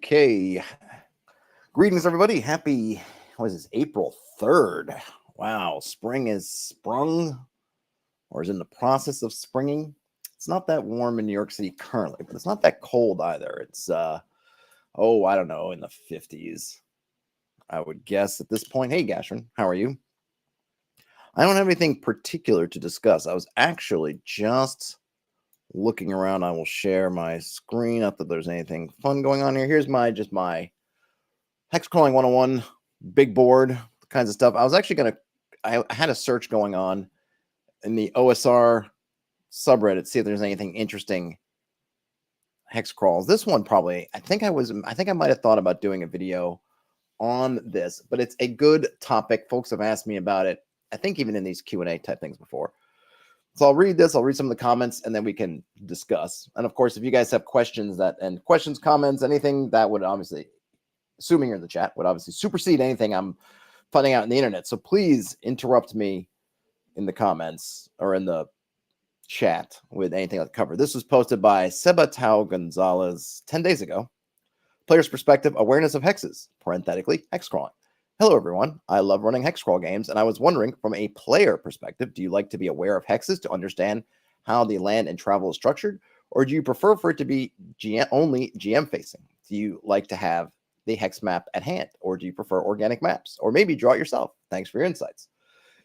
Okay. Greetings, everybody. Happy, what is this, April 3rd. Wow. Spring is sprung or is in the process of springing. It's not that warm in New York City currently, but it's not that cold either. It's, I don't know, in the 50s, I would guess at this point. Hey, Gashrin, how are you? I don't have anything particular to discuss. I was actually just looking around. I will share my screen. Not that there's anything fun going on here. Here's my Hexcrawling 101 big board kinds of stuff. I was actually I had a search going on in the OSR subreddit, see if there's anything interesting hex crawls. This one probably, I think I might have thought about doing a video on this, but it's a good topic. Folks have asked me about it, I think even in these Q&A type things before. So I'll read this, I'll read some of the comments, and then we can discuss. And of course, if you guys have questions, comments, anything that would obviously, assuming you're in the chat, would obviously supersede anything I'm finding out on the internet. So please interrupt me in the comments or in the chat with anything I've covered. This was posted by Sebatao Gonzalez 10 days ago. Player's perspective, awareness of hexes, parenthetically, hexcrawling. Hello, everyone. I love running hexcrawl games, and I was wondering, from a player perspective, do you like to be aware of hexes to understand how the land and travel is structured, or do you prefer for it to be only GM facing? Do you like to have the hex map at hand, or do you prefer organic maps, or maybe draw it yourself? Thanks for your insights.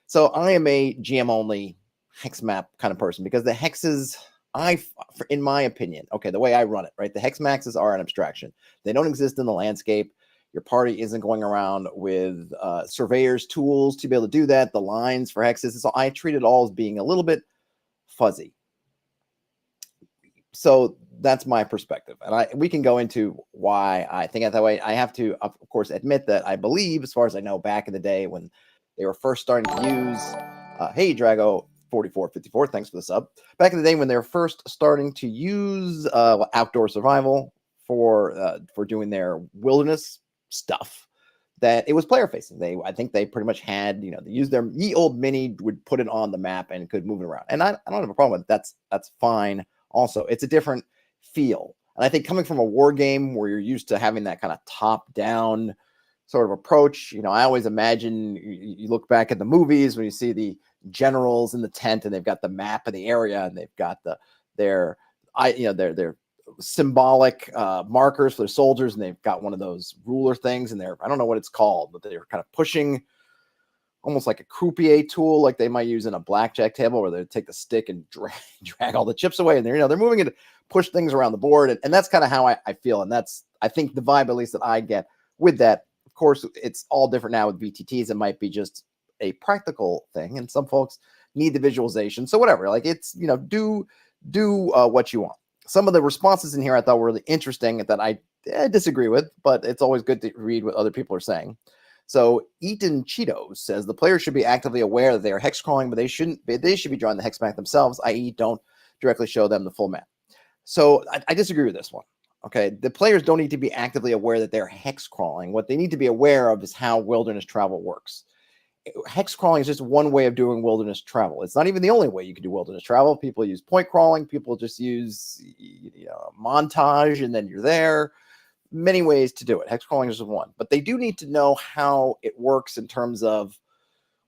So I am a GM only hex map kind of person because the hexes, in my opinion, okay, the way I run it, right, the hex maxes are an abstraction. They don't exist in the landscape. Your party isn't going around with surveyor's tools to be able to do that. The lines for hexes, so I treat it all as being a little bit fuzzy. So that's my perspective, and we can go into why I think that way. I have to, of course, admit that I believe, as far as I know, back in the day when they were first starting to use, hey, Drago 4454, thanks for the sub. Back in the day when they were first starting to use outdoor survival for doing their wilderness stuff, that it was player facing. I think they pretty much had, they used their ye old mini, would put it on the map and could move it around. And I don't have a problem with it. That's fine. Also, it's a different feel. And I think coming from a war game where you're used to having that kind of top-down sort of approach, I always imagine you look back at the movies when you see the generals in the tent and they've got the map of the area and they've got their symbolic markers for the soldiers, and they've got one of those ruler things, and I don't know what it's called, but they're kind of pushing almost like a croupier tool, like they might use in a blackjack table, where they take the stick and drag all the chips away, and they're moving it to push things around the board, and that's kind of how I feel, and that's, I think, the vibe at least that I get with that. Of course, it's all different now with VTTs. It might be just a practical thing, and some folks need the visualization. So whatever, like, it's, do what you want. Some of the responses in here I thought were really interesting that I disagree with, but it's always good to read what other people are saying. So Eaton Cheetos says the players should be actively aware that they are hex crawling, but they should be drawing the hex map themselves, i.e. don't directly show them the full map. So I disagree with this one. Okay, the players don't need to be actively aware that they're hex crawling. What they need to be aware of is how wilderness travel works. Hex crawling is just one way of doing wilderness travel. It's not even the only way you can do wilderness travel. People use point crawling. People just use montage, and then you're there. Many ways to do it. Hex crawling is one, but they do need to know how it works in terms of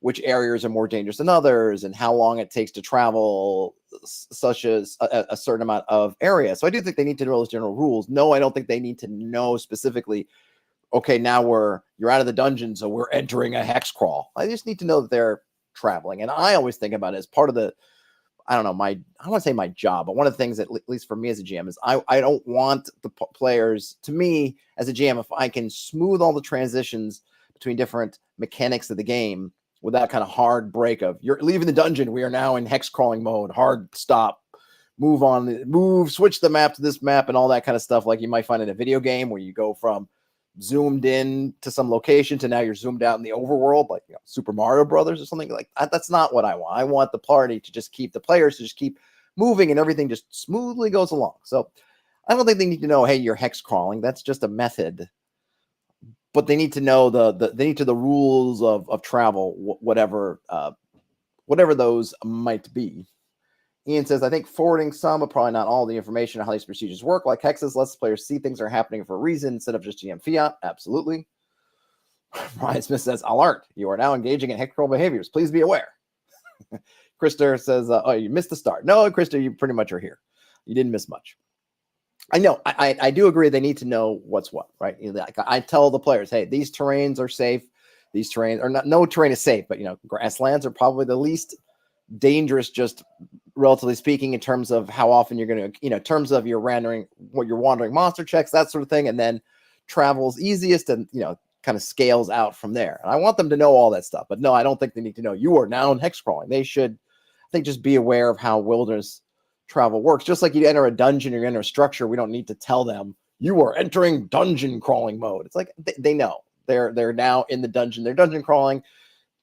which areas are more dangerous than others and how long it takes to travel such as a certain amount of area. So I do think they need to know those general rules. No, I don't think they need to know specifically, okay, now you're out of the dungeon, so we're entering a hex crawl. I just need to know that they're traveling. And I always think about it as part of the, I don't want to say my job, but one of the things that, at least for me as a GM, is I don't want the players, to me as a GM, if I can smooth all the transitions between different mechanics of the game without kind of hard break of, you're leaving the dungeon, we are now in hex crawling mode, hard stop, switch the map to this map, and all that kind of stuff, like you might find in a video game where you go from zoomed in to some location to now you're zoomed out in the overworld, like Super Mario Brothers or something like that. That's not what I want. I want the players to just keep moving, and everything just smoothly goes along. So I don't think they need to know, hey, you're hex crawling. That's just a method. But they need to know the rules of travel, whatever those might be. Ian says, I think forwarding some, but probably not all the information on how these procedures work. Like Hexes lets players see things are happening for a reason instead of just GM fiat. Absolutely. Ryan Smith says, alert, you are now engaging in hexcrawl behaviors. Please be aware. Krister says, oh, you missed the start. No, Krister, you pretty much are here. You didn't miss much. I know. I do agree they need to know what's what, right? Like I tell the players, hey, these terrains are safe. These terrains are not, no terrain is safe, but, grasslands are probably the least dangerous, just relatively speaking, in terms of how often you're going to, in terms of your wandering monster checks, that sort of thing. And then travel's easiest and, kind of scales out from there. And I want them to know all that stuff, but no, I don't think they need to know you are now in hexcrawling. They should, I think, just be aware of how wilderness travel works. Just like you enter a dungeon, you enter a structure, we don't need to tell them you are entering dungeon crawling mode. It's like they know they're now in the dungeon. They're dungeon crawling.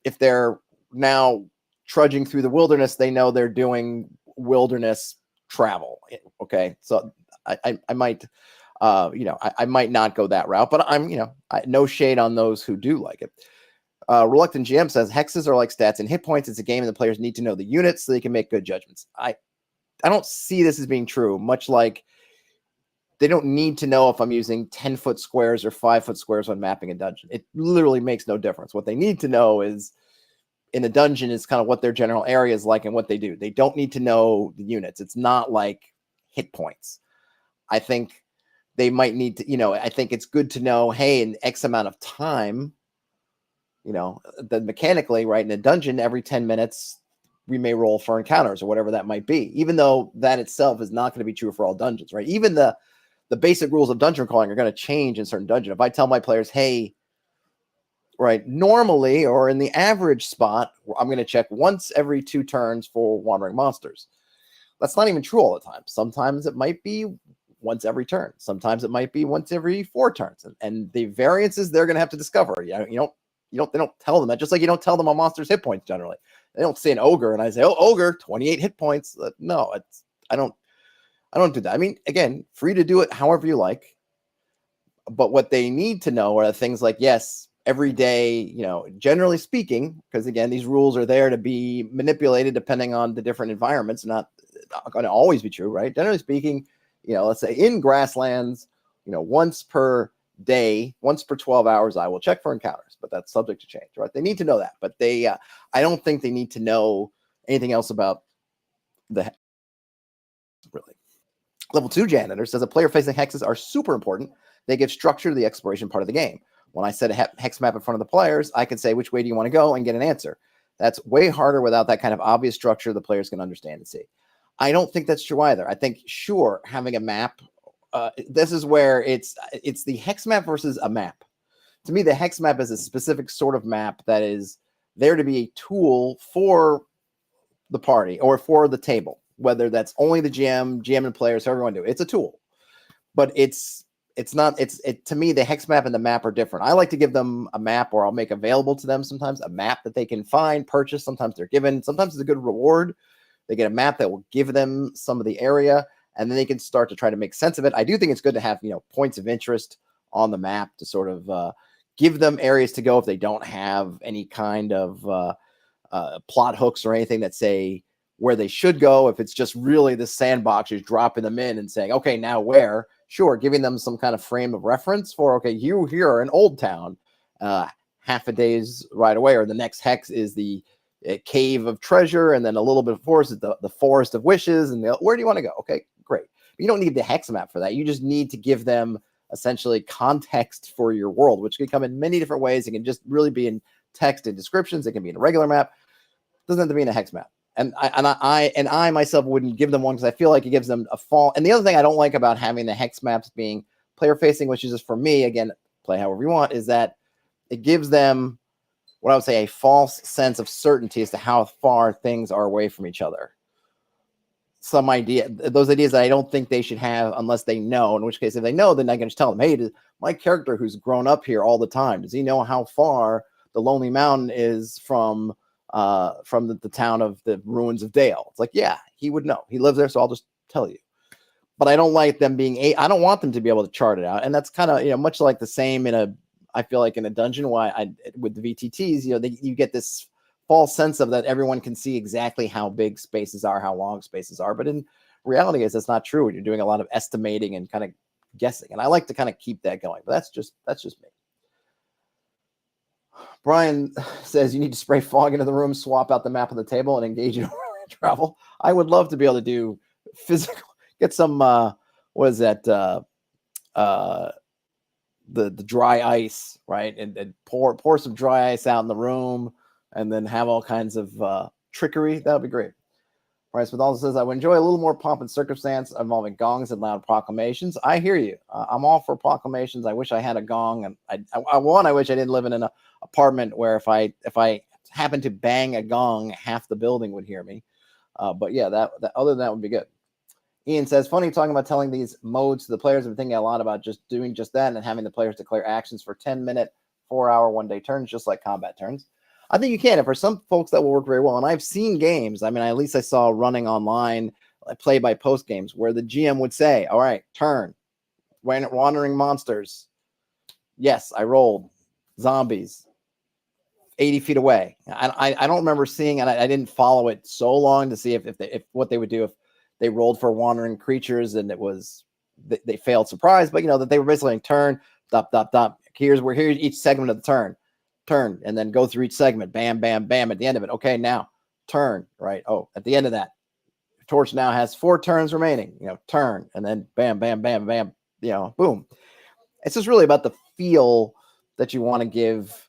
If they're now trudging through the wilderness, they know they're doing wilderness travel. Okay, so I might, I might not go that route, but I'm, no shade on those who do like it. Reluctant GM says hexes are like stats and hit points. It's a game and the players need to know the units so they can make good judgments. I don't see this as being true, much like they don't need to know if I'm using 10-foot squares or 5-foot squares when mapping a dungeon. It literally makes no difference. What they need to know is in a dungeon is kind of what their general area is like and what they do. They don't need to know the units. It's not like hit points. I think they might need to, I think it's good to know, hey, in X amount of time, that mechanically, right, in a dungeon, every 10 minutes, we may roll for encounters or whatever that might be, even though that itself is not going to be true for all dungeons, right? Even the basic rules of dungeon crawling are going to change in certain dungeons. If I tell my players, hey, right, normally or in the average spot, I'm going to check once every 2 turns for wandering monsters. That's not even true all the time. Sometimes it might be once every turn. Sometimes it might be once every 4 turns. And the variances they're going to have to discover. They don't tell them that, just like you don't tell them a monster's hit points generally. They don't say an ogre and I say, oh, ogre, 28 hit points. No, I don't do that. I mean, again, free to do it however you like. But what they need to know are things like, yes, every day, generally speaking, because again, these rules are there to be manipulated depending on the different environments, not going to always be true, right? Generally speaking, let's say in grasslands, once per day, once per 12 hours, I will check for encounters, but that's subject to change, right? They need to know that, but I don't think they need to know anything else about the really. Level 2 janitor says a player facing hexes are super important. They give structure to the exploration part of the game. When I set a hex map in front of the players, I can say, which way do you want to go, and get an answer. That's way harder without that kind of obvious structure the players can understand and see. I don't think that's true either. I think, sure, having a map, this is where it's the hex map versus a map. To me, the hex map is a specific sort of map that is there to be a tool for the party or for the table, whether that's only the GM and players, however you want to do it. It's a tool, but it's not, to me, the hex map and the map are different. I like to give them a map, or I'll make available to them sometimes a map that they can find, purchase. Sometimes they're given, sometimes it's a good reward. They get a map that will give them some of the area, and then they can start to try to make sense of it. I do think it's good to have, points of interest on the map to sort of give them areas to go if they don't have any kind of plot hooks or anything that say where they should go. If it's just really the sandbox, you're dropping them in and saying, okay, now where? Sure, giving them some kind of frame of reference for, okay, you here are in Old Town, half a day's ride away, or the next hex is the cave of treasure, and then a little bit of forest, the forest of wishes, and where do you want to go? Okay, great. You don't need the hex map for that. You just need to give them essentially context for your world, which can come in many different ways. It can just really be in text and descriptions. It can be in a regular map. It doesn't have to be in a hex map. And I myself wouldn't give them one, because I feel like it gives them a fall. And the other thing I don't like about having the hex maps being player facing, which is just for me, again, play however you want, is that it gives them what I would say a false sense of certainty as to how far things are away from each other. Those ideas that I don't think they should have unless they know, in which case, if they know, then I can just tell them, hey, my character who's grown up here all the time, does he know how far the Lonely Mountain is from the town of the ruins of Dale? It's like, yeah, he would know. He lives there, so I'll just tell you. But I don't like them being I don't want them to be able to chart it out. And that's kind of, much like the same I feel like in a dungeon, with the VTTs, you get this false sense of that everyone can see exactly how big spaces are, how long spaces are. But in reality, is that's not true. You're doing a lot of estimating and kind of guessing. And I like to kind of keep that going. But that's just me. Brian says you need to spray fog into the room, swap out the map of the table, and engage in travel. I would love to be able to do physical, get some, what is that? The dry ice, right? And pour some dry ice out in the room and then have all kinds of trickery. That would be great. Bryce with also says, I would enjoy a little more pomp and circumstance involving gongs and loud proclamations. I hear you. I'm all for proclamations. I wish I had a gong. And I wish I didn't live in an apartment where if I happened to bang a gong, half the building would hear me. But yeah, that other than that would be good. Ian says, funny talking about telling these modes to the players. I've been thinking a lot about just doing just that and having the players declare actions for 10-minute, 4-hour, one-day turns, just like combat turns. I think you can. And for some folks, that will work very well. And I've seen games. I mean, at least I saw running online, play-by-post games, where the GM would say, all right, turn, wandering monsters. Yes, I rolled. Zombies. 80 feet away. I don't remember seeing, and I didn't follow it so long to see if what they would do if they rolled for wandering creatures and it was they failed surprise, but that they were basically turn, stop. Here's each segment of the turn, and then go through each segment, bam, bam, bam at the end of it. Okay, now turn, right? Oh, at the end of that, torch now has 4 turns remaining. Turn, and then bam, bam, bam, bam. Boom. It's just really about the feel that you want to give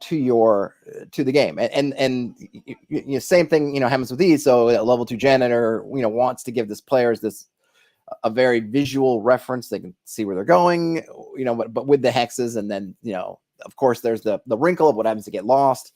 to the game. And same thing, happens with these. So a level 2 janitor, wants to give this players a very visual reference. They can see where they're going, but with the hexes. And then, of course, there's the wrinkle of what happens to get lost.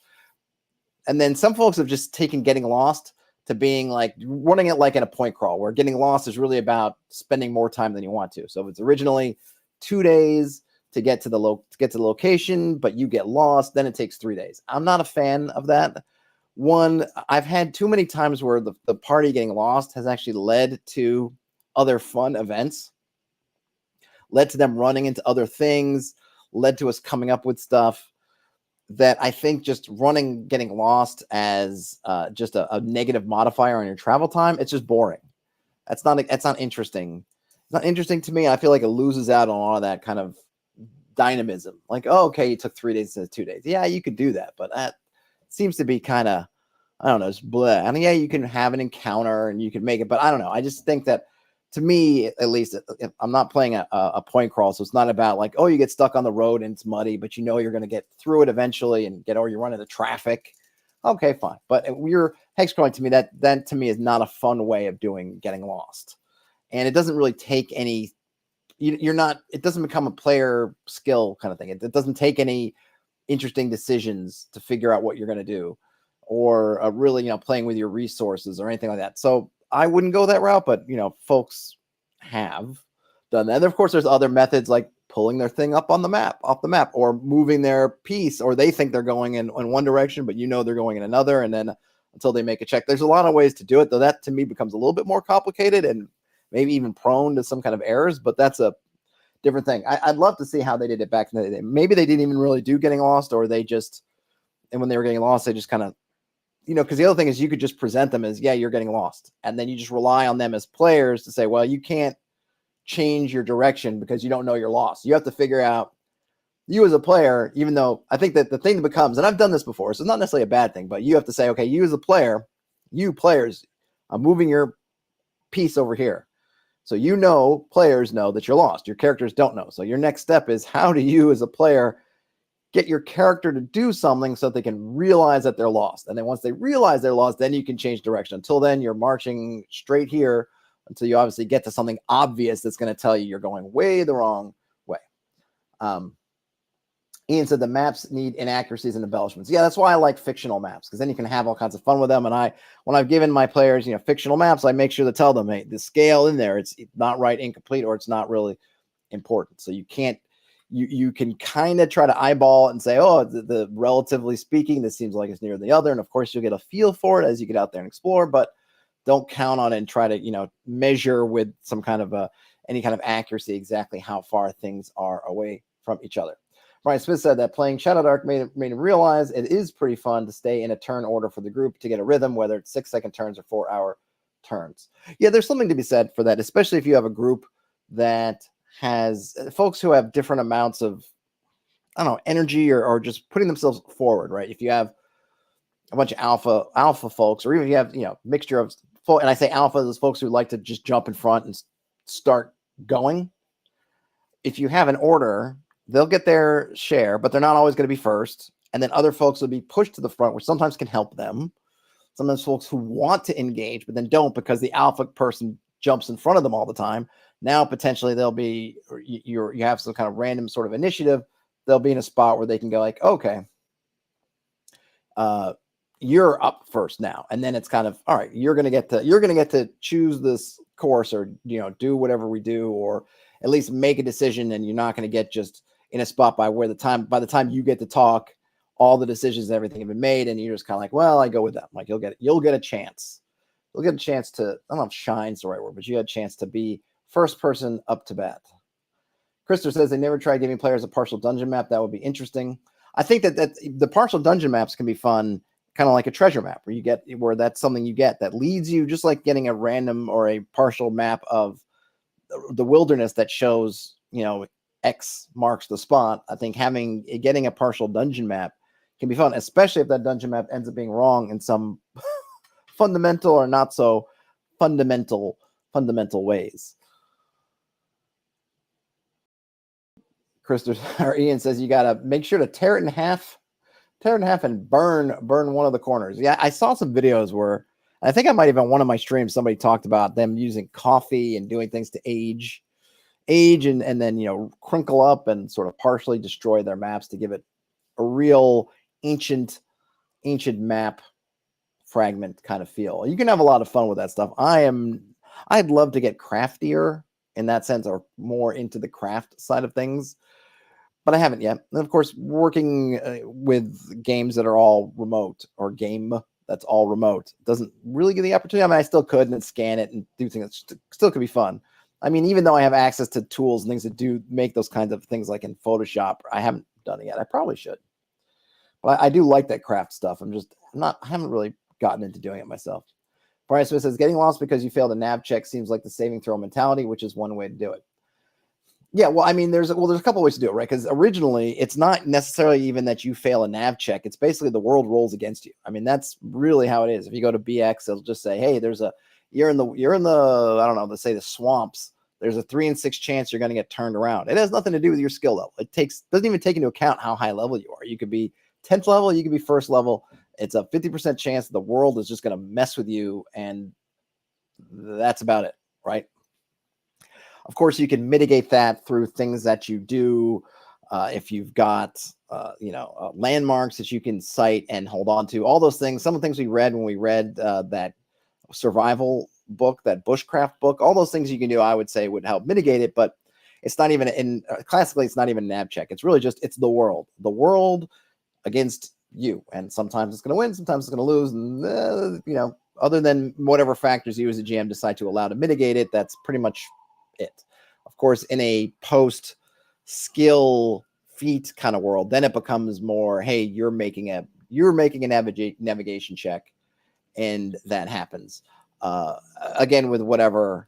And then some folks have just taken getting lost to being like running it like in a point crawl, where getting lost is really about spending more time than you want to. So if it's originally 2 days to get to the location, but you get lost, then it takes 3 days. I'm not a fan of that. One, I've had too many times where the party getting lost has actually led to other fun events, led to them running into other things, led to us coming up with stuff that I think just getting lost as just a negative modifier on your travel time, it's just boring. That's not interesting. It's not interesting to me. I feel like it loses out on all of that kind of dynamism. Like, oh, okay, you took 3 days instead of 2 days. Yeah, you could do that, but that seems to be kind of, I don't know, it's blah. I mean, yeah, you can have an encounter and you can make it, but I don't know. I just think that, to me, at least, I'm not playing a point crawl, so it's not about like, oh, you get stuck on the road and it's muddy, but you're going to get through it eventually or you run into traffic. Okay, fine. But you're hexcrawling, to me, that to me is not a fun way of getting lost. And it doesn't really take any, it doesn't become a player skill kind of thing. It doesn't take any interesting decisions to figure out what you're going to do, or really, playing with your resources or anything like that. So I wouldn't go that route, but folks have done that. And of course, there's other methods like pulling their thing off the map, or moving their piece, or they think they're going in one direction, but they're going in another, and then until they make a check. There's a lot of ways to do it, though that to me becomes a little bit more complicated and maybe even prone to some kind of errors, but that's a different thing. I'd love to see how they did it back in the day. Maybe they didn't even really do getting lost, or they just, and when they were getting lost, they just kind of, because the other thing is you could just present them as, yeah, you're getting lost. And then you just rely on them as players to say, well, you can't change your direction because you don't know you're lost. You have to figure out, you as a player, even though I think that the thing that becomes, and I've done this before, so it's not necessarily a bad thing, but you have to say, okay, you as a player, you players, I'm moving your piece over here. So players know that you're lost. Your characters don't know. So your next step is, how do you as a player get your character to do something so that they can realize that they're lost? And then once they realize they're lost, then you can change direction. Until then, you're marching straight here until you obviously get to something obvious that's going to tell you you're going way the wrong way. Ian said the maps need inaccuracies and embellishments. Yeah, that's why I like fictional maps, because then you can have all kinds of fun with them. And when I've given my players, fictional maps, I make sure to tell them, hey, the scale in there, it's not right, incomplete, or it's not really important. So you can't, you can kind of try to eyeball it and say, oh, the relatively speaking, this seems like it's near the other. And of course, you'll get a feel for it as you get out there and explore, but don't count on it and try to, measure with some kind of any kind of accuracy exactly how far things are away from each other. Brian Smith said that playing Shadow Dark made him realize it is pretty fun to stay in a turn order for the group to get a rhythm, whether it's 6-second turns or 4-hour turns. Yeah, there's something to be said for that, especially if you have a group that has folks who have different amounts of, I don't know, energy or just putting themselves forward, right? If you have a bunch of alpha folks, or even if you have, mixture of folk, and I say alpha, those folks who like to just jump in front and start going. If you have an order, they'll get their share, but they're not always going to be first. And then other folks will be pushed to the front, which sometimes can help them. Sometimes folks who want to engage, but then don't because the alpha person jumps in front of them all the time. Now, potentially, they'll be, you have some kind of random sort of initiative. They'll be in a spot where they can go like, okay, you're up first now. And then it's kind of, all right, you're going to get to choose this course or, do whatever we do, or at least make a decision. And you're not going to get just in a spot by the time you get to talk, all the decisions and everything have been made. And you're just kind of like, well, I go with them. Like you'll get a chance. You'll get a chance to, I don't know if shine's the right word, but you had a chance to be first person up to bat. Krister says they never tried giving players a partial dungeon map. That would be interesting. I think that the partial dungeon maps can be fun, kind of like a treasure map where that's something you get that leads you, just like getting a random or a partial map of the wilderness that shows, X marks the spot. I think getting a partial dungeon map can be fun, especially if that dungeon map ends up being wrong in some fundamental or not so fundamental ways. Ian says you gotta make sure to tear it in half and burn one of the corners. Yeah, I saw some videos where I think I might even one of my streams somebody talked about them using coffee and doing things to age and then crinkle up and sort of partially destroy their maps to give it a real ancient map fragment kind of feel. You can have a lot of fun with that stuff. I'd love to get craftier in that sense, or more into the craft side of things, but I haven't yet. And of course, working with games that are all remote, or game that's all remote, doesn't really give the opportunity. I mean, I still could and scan it and do things that still could be fun. I mean, even though I have access to tools and things that do make those kinds of things, like in Photoshop, I haven't done it yet. I probably should, but I do like that craft stuff. I haven't really gotten into doing it myself. Brian Smith says getting lost because you failed a nav check seems like the saving throw mentality, which is one way to do it. Yeah, well, I mean, there's a couple ways to do it, right? Because originally, it's not necessarily even that you fail a nav check. It's basically the world rolls against you. I mean, that's really how it is. If you go to BX, it'll just say, hey, you're in the I don't know, let's say the swamps. There's a 3 in 6 chance you're going to get turned around. It has nothing to do with your skill level. Doesn't even take into account how high level you are. You could be 10th level, you could be 1st level. It's a 50% chance the world is just going to mess with you, and that's about it, right? Of course, you can mitigate that through things that you do. If you've got, landmarks that you can cite and hold on to, all those things. Some of the things we read when we read that survival book, that bushcraft book, all those things you can do, I would say would help mitigate it. But it's not even classically, it's not even a nav check. It's really just, it's the world against you. And sometimes it's going to win, sometimes it's going to lose. And, other than whatever factors you as a GM decide to allow to mitigate it, that's pretty much it. Of course, in a post skill feat kind of world, then it becomes more, hey, you're making a navigation check, and that happens again with whatever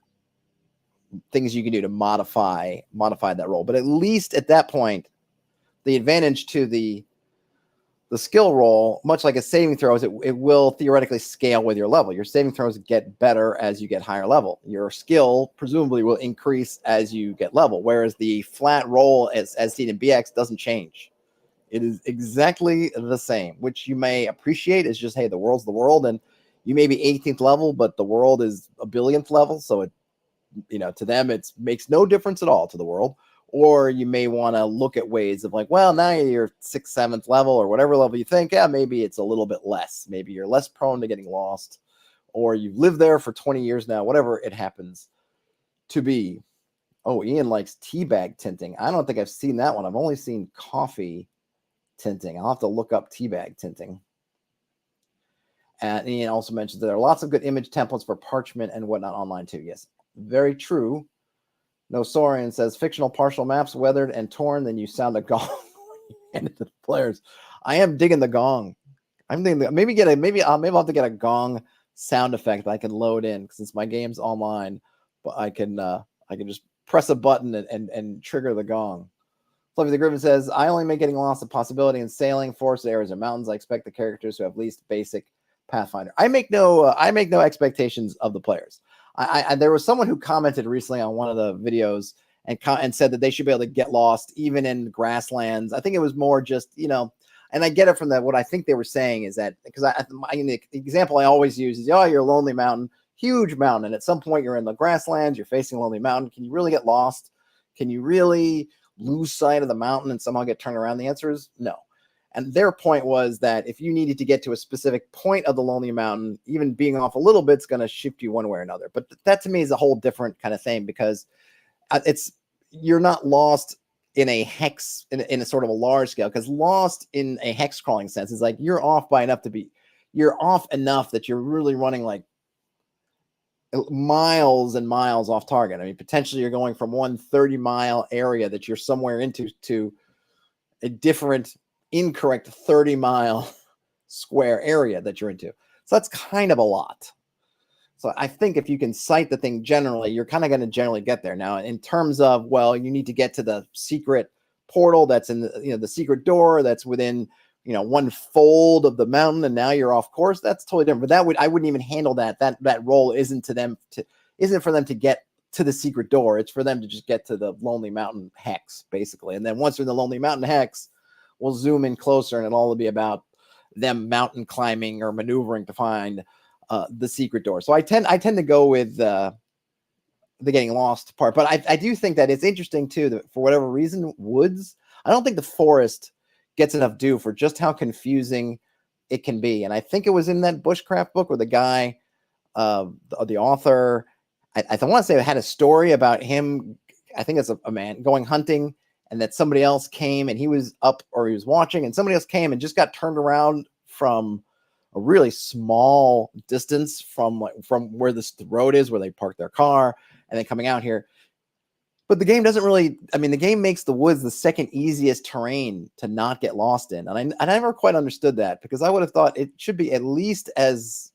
things you can do to modify that roll. But at least at that point, the advantage to the skill roll, much like a saving throw, is it will theoretically scale with your level. Your saving throws get better as you get higher level. Your skill presumably will increase as you get level, whereas the flat roll, as seen in BX, doesn't change. It is exactly the same, which you may appreciate as just, hey, the world's the world, and you may be 18th level, but the world is a billionth level, so it, to them, it makes no difference at all to the world. Or you may want to look at ways of like, well, now you're 6th, 7th level, or whatever level you think, maybe it's a little bit less. Maybe you're less prone to getting lost, or you've lived there for 20 years now, whatever it happens to be. Oh, Ian likes teabag tinting. I don't think I've seen that one. I've only seen coffee tinting. I'll have to look up teabag tinting. And Ian also mentions that there are lots of good image templates for parchment and whatnot online too. Yes, very true. No, Sorian says fictional partial maps weathered and torn, then you sound a golf when you handed to the players. I am digging the gong. I'm thinking that maybe I'll have to get a gong sound effect that I can load in since my game's online. But I can just press a button and trigger the gong. Fluffy the Griffin says, I only make getting lost a possibility in sailing, forested areas, or mountains. I expect the characters to have at least basic Pathfinder. I make no expectations of the players. There was someone who commented recently on one of the videos and said that they should be able to get lost even in grasslands. I think it was more just, and I get it from that. What I think they were saying is that, because the example I always use is, you're a lonely mountain, huge mountain, and at some point you're in the grasslands, you're facing a lonely mountain. Can you really get lost? Can you really lose sight of the mountain and somehow get turned around? The answer is no. And their point was that if you needed to get to a specific point of the lonely mountain, even being off a little bit is going to shift you one way or another. But that to me is a whole different kind of thing, because you're not lost in a hex in a sort of a large scale, because lost in a hex crawling sense is like you're off enough that you're really running like miles and miles off target. I mean, potentially you're going from one 30-mile area that you're somewhere into to a different incorrect 30-mile square area that you're into. So that's kind of a lot. So I think if you can sight the thing generally, you're kind of going to generally get there. Now, in terms of, you need to get to the secret portal that's in the secret door that's within, one fold of the mountain, and now you're off course. That's totally different. But I wouldn't even handle that. That role isn't for them to get to the secret door. It's for them to just get to the Lonely Mountain hex, basically. And then once they're in the Lonely Mountain hex, we'll zoom in closer, and it'll all be about them mountain climbing or maneuvering to find the secret door. So I tend to go with the getting lost part. But I do think that it's interesting too that for whatever reason, woods, I don't think the forest gets enough due for just how confusing it can be. And I think it was in that bushcraft book where the guy, the author, I want to say it had a story about him. I think it's a man going hunting, and that somebody else came and he was up, or he was watching, and somebody else came and just got turned around from a really small distance from where the road is, where they park their car, and then coming out here. But the game doesn't really, the game makes the woods the second easiest terrain to not get lost in. And I never quite understood that, because I would have thought it should be at least as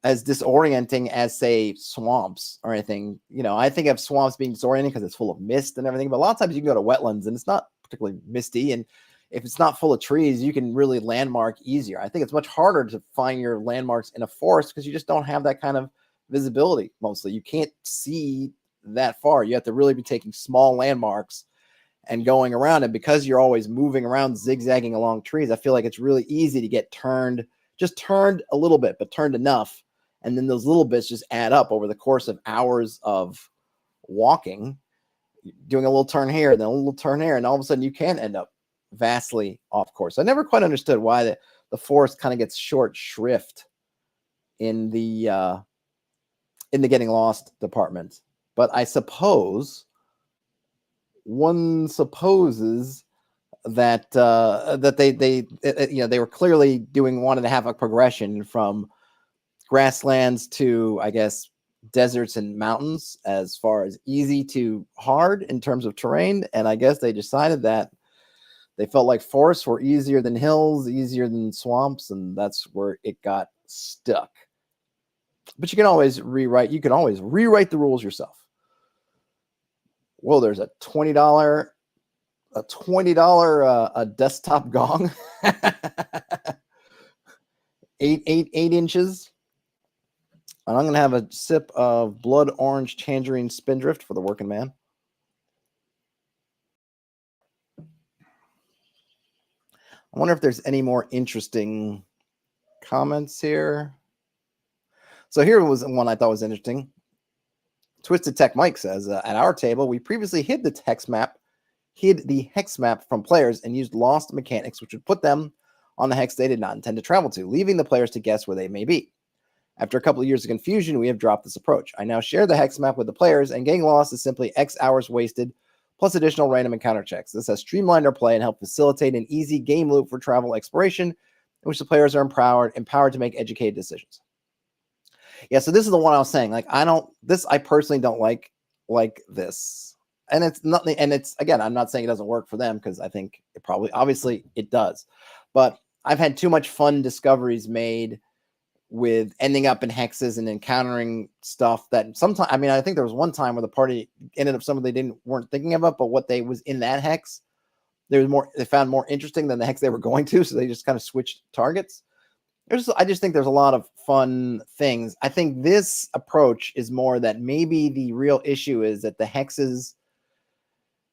disorienting as, say, swamps or anything. I think of swamps being disorienting because it's full of mist and everything. But a lot of times you can go to wetlands and it's not particularly misty. And if it's not full of trees, you can really landmark easier. I think it's much harder to find your landmarks in a forest because you just don't have that kind of visibility. Mostly, you can't see that far. You have to really be taking small landmarks and going around. And because you're always moving around, zigzagging along trees, I feel like it's really easy to get turned a little bit, but turned enough. And then those little bits just add up over the course of hours of walking, doing a little turn here, then a little turn here, and all of a sudden you can end up vastly off course. I never quite understood why the forest kind of gets short shrift in the getting lost department. But I suppose one supposes that they were clearly wanted to have a progression from grasslands to, I guess, deserts and mountains as far as easy to hard in terms of terrain. And I guess they decided that they felt like forests were easier than hills, easier than swamps, and that's where it got stuck. But you can always rewrite the rules yourself. Well, there's a $20 a desktop gong, 8 inches. And I'm going to have a sip of blood orange tangerine spindrift for the working man. I wonder if there's any more interesting comments here. So here was one I thought was interesting. Twisted Tech Mike says, at our table, we previously hid the hex map from players and used lost mechanics, which would put them on the hex they did not intend to travel to, leaving the players to guess where they may be. After a couple of years of confusion, we have dropped this approach. I now share the hex map with the players, and getting lost is simply X hours wasted, plus additional random encounter checks. This has streamlined our play and helped facilitate an easy game loop for travel exploration, in which the players are empowered to make educated decisions. Yeah, so this is the one I was saying. I personally don't like this. and it's nothing. And it's, again, I'm not saying it doesn't work for them, because I think it probably, obviously it does, but I've had too much fun discoveries made with ending up in hexes and encountering stuff that sometimes, I mean, I think there was one time where the party ended up something they weren't thinking about, but what they was in that hex, they found more interesting than the hex they were going to. So they just kind of switched targets. I just think there's a lot of fun things. I think this approach is more that maybe the real issue is that the hexes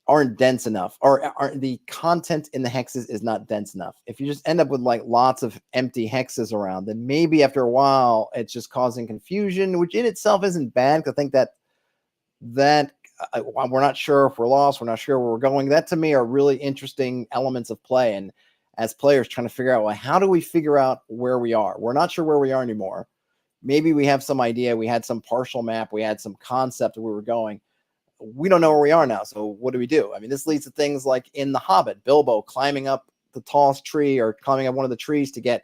aren't dense enough, or the content in the hexes is not dense enough. If you just end up with like lots of empty hexes around, then maybe after a while it's just causing confusion, which in itself isn't bad, because I think that we're not sure if we're lost, we're not sure where we're going. That to me are really interesting elements of play, and as players trying to figure out, well, how do we figure out where we are? We're not sure where we are anymore. Maybe we have some idea, we had some partial map, we had some concept of where we're going. We don't know where we are now, so what do we do? I mean, this leads to things like in The Hobbit, Bilbo climbing up the tallest tree, or climbing up one of the trees to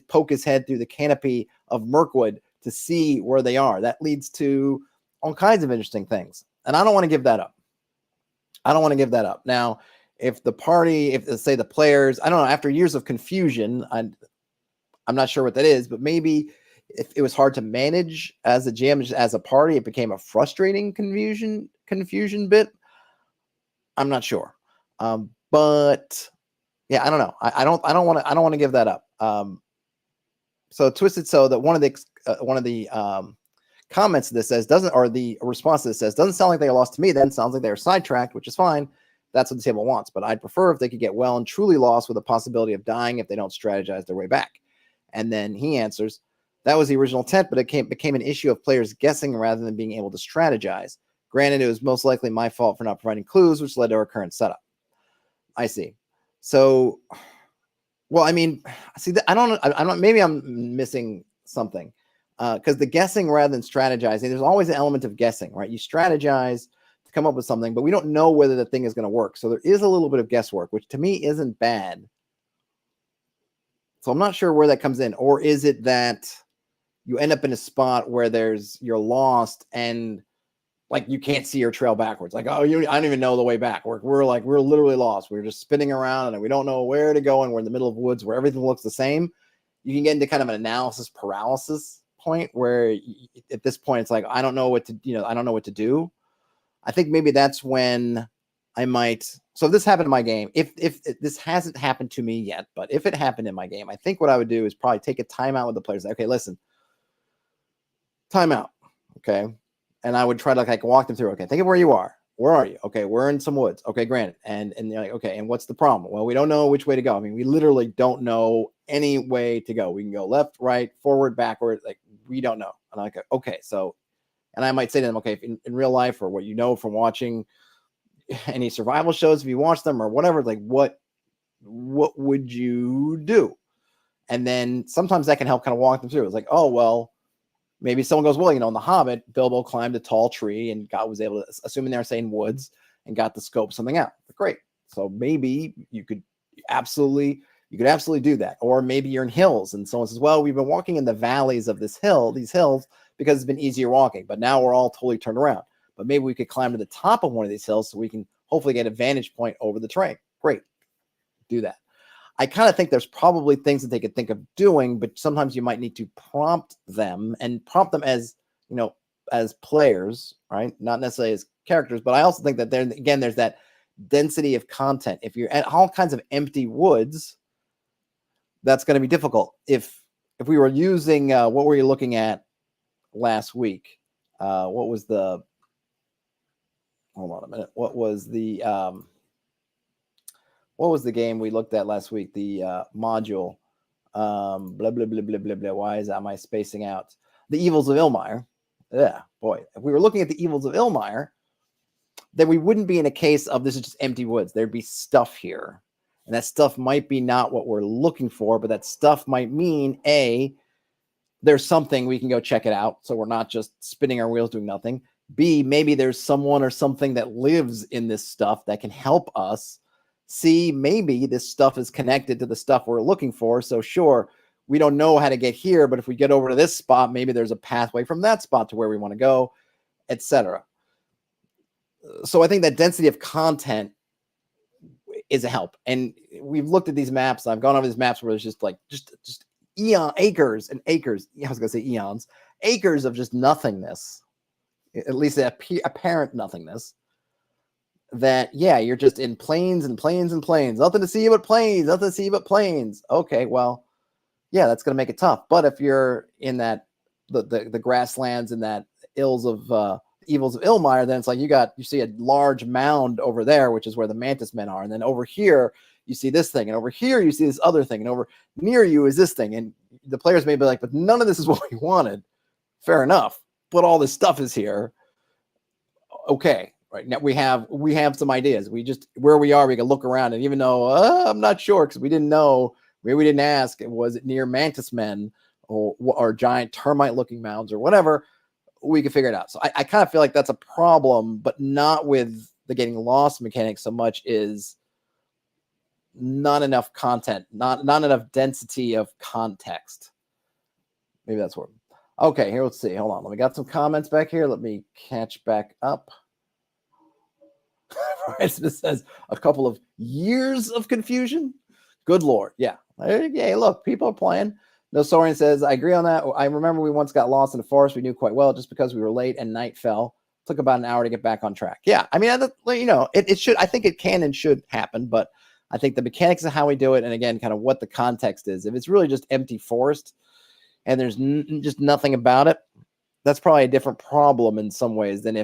poke his head through the canopy of Mirkwood to see where they are. That leads to all kinds of interesting things, and I don't want to give that up. Now, if let's say the players, I don't know, after years of confusion, I'm not sure what that is, but maybe if it was hard to manage as a GM, as a party, it became a frustrating confusion bit. I'm not sure. But yeah, I don't know. I don't want to give that up. So Twisted, so that one of the comments to this says the response to this says, doesn't sound like they are lost to me. Then sounds like they are sidetracked, which is fine. That's what the table wants. But I'd prefer if they could get well and truly lost with a possibility of dying if they don't strategize their way back. And then he answers, that was the original intent, but it became an issue of players guessing rather than being able to strategize. Granted, it was most likely my fault for not providing clues, which led to our current setup. I see. So, well, I mean, see, I don't. Maybe I'm missing something, because the guessing rather than strategizing, there's always an element of guessing, right? You strategize to come up with something, but we don't know whether the thing is going to work. So there is a little bit of guesswork, which to me isn't bad. So I'm not sure where that comes in, or is it that you end up in a spot where you're lost and like you can't see your trail backwards. Like, I don't even know the way back. We're literally lost. We're just spinning around and we don't know where to go, and we're in the middle of woods where everything looks the same. You can get into kind of an analysis paralysis point where at this point it's like, I don't know what to do. I think maybe that's when I might. So if this happened in my game, if this hasn't happened to me yet, but if it happened in my game, I think what I would do is probably take a timeout with the players. Okay, listen. Timeout. Okay. And I would try to like walk them through. Okay, think of where you are. Where are you? Okay, we're in some woods. Okay, granted. And you're like, okay, and what's the problem? Well, we don't know which way to go. I mean, we literally don't know any way to go. We can go left, right, forward, backward. Like, we don't know. And I'm like, okay, so, and I might say to them, okay, in real life, or what you know from watching any survival shows, if you watch them or whatever, like what would you do? And then sometimes that can help kind of walk them through. It's like, oh, well, maybe someone goes, well, in The Hobbit, Bilbo climbed a tall tree and was able to, assuming they're saying woods, and got to scope something out. Great. So maybe you could absolutely do that. Or maybe you're in hills and someone says, well, we've been walking in the valleys of these hills because it's been easier walking, but now we're all totally turned around. But maybe we could climb to the top of one of these hills so we can hopefully get a vantage point over the terrain. Great. Do that. I kind of think there's probably things that they could think of doing, but sometimes you might need to prompt them as, as players, right? Not necessarily as characters, but I also think that there's that density of content. If you're at all kinds of empty woods, that's going to be difficult. If we were using, what were you looking at last week? Hold on a minute. What was the game we looked at last week? The module, blah, blah, blah, blah, blah, blah. Why am I spacing out? The Evils of Ilmire. Yeah, boy. If we were looking at the Evils of Ilmire, then we wouldn't be in a case of this is just empty woods. There'd be stuff here. And that stuff might be not what we're looking for, but that stuff might mean, A, there's something we can go check it out. So we're not just spinning our wheels doing nothing. B, maybe there's someone or something that lives in this stuff that can help us. C, maybe this stuff is connected to the stuff we're looking for. So sure, we don't know how to get here, but if we get over to this spot, maybe there's a pathway from that spot to where we want to go, etc. So I think that density of content is a help. And we've looked at these maps. I've gone over these maps where there's just like just acres and acres. I was gonna say eons, acres of just nothingness. At least apparent nothingness. That you're just in plains and plains and plains. Nothing to see but plains. Nothing to see but plains. Okay, well, yeah, that's gonna make it tough. But if you're in that the grasslands and that evils of Ilmire, then it's like you see a large mound over there, which is where the mantis men are, and then over here you see this thing, and over here you see this other thing, and over near you is this thing, and the players may be like, but none of this is what we wanted. Fair enough, but all this stuff is here. Okay, right now we have some ideas. We just where we are, we can look around, and even though I'm not sure because we didn't know, maybe we didn't ask, was it near mantis men or giant termite-looking mounds or whatever, we can figure it out. So I kind of feel like that's a problem, but not with the getting lost mechanic so much is not enough content, not enough density of context. Maybe that's where. Okay, here, let's see. Hold on. We got some comments back here. Let me catch back up. It says a couple of years of confusion. Good Lord. Yeah. Hey, look, people are playing. No, Sorian says, I agree on that. I remember we once got lost in the forest we knew quite well just because we were late and night fell. Took about an hour to get back on track. Yeah, I mean, it should. I think it can and should happen, but I think the mechanics of how we do it, and again, kind of what the context is. If it's really just empty forest and there's just nothing about it, that's probably a different problem in some ways than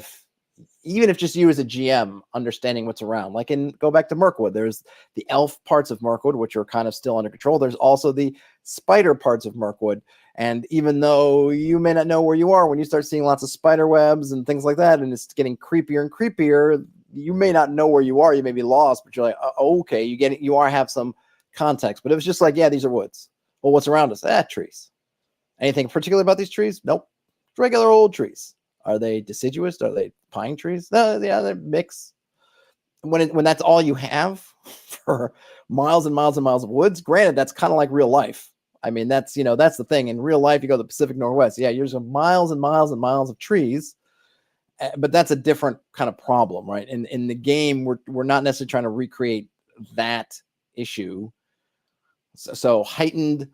even if just you as a GM understanding what's around. Like go back to Mirkwood, there's the elf parts of Mirkwood, which are kind of still under control. There's also the spider parts of Mirkwood. And even though you may not know where you are, when you start seeing lots of spider webs and things like that, and it's getting creepier and creepier, you may not know where you are. You may be lost, but you're like, oh, okay, you get it. You have some context. But it was just like, yeah, these are woods. Well, what's around us? Trees. Anything particular about these trees? Nope. Regular old trees. Are they deciduous? Are they pine trees? No, yeah, they're mixed. When that's all you have for miles and miles and miles of woods, granted, that's kind of like real life. I mean, that's the thing. In real life, you go to the Pacific Northwest. Yeah, you're just miles and miles and miles of trees, but that's a different kind of problem, right? In the game, we're not necessarily trying to recreate that issue. So heightened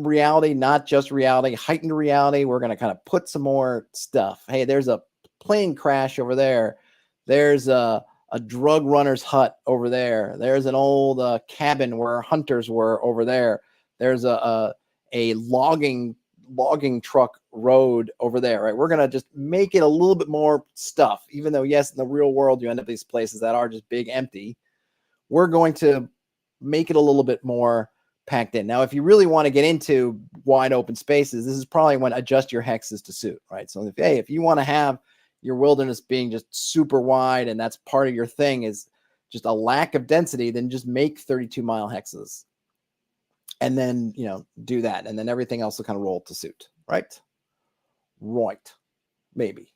reality, not just reality, heightened reality. We're going to kind of put some more stuff. Hey, there's a plane crash over there. There's a drug runner's hut over there. There's an old cabin where hunters were over there. There's a logging truck road over there, right? We're going to just make it a little bit more stuff, even though, yes, in the real world, you end up these places that are just big, empty. We're going to make it a little bit more packed in. Now, if you really want to get into wide open spaces, this is probably when adjust your hexes to suit, right? So if you want to have your wilderness being just super wide and that's part of your thing is just a lack of density, then just make 32-mile hexes. And then, do that. And then everything else will kind of roll to suit, right? Right. Maybe.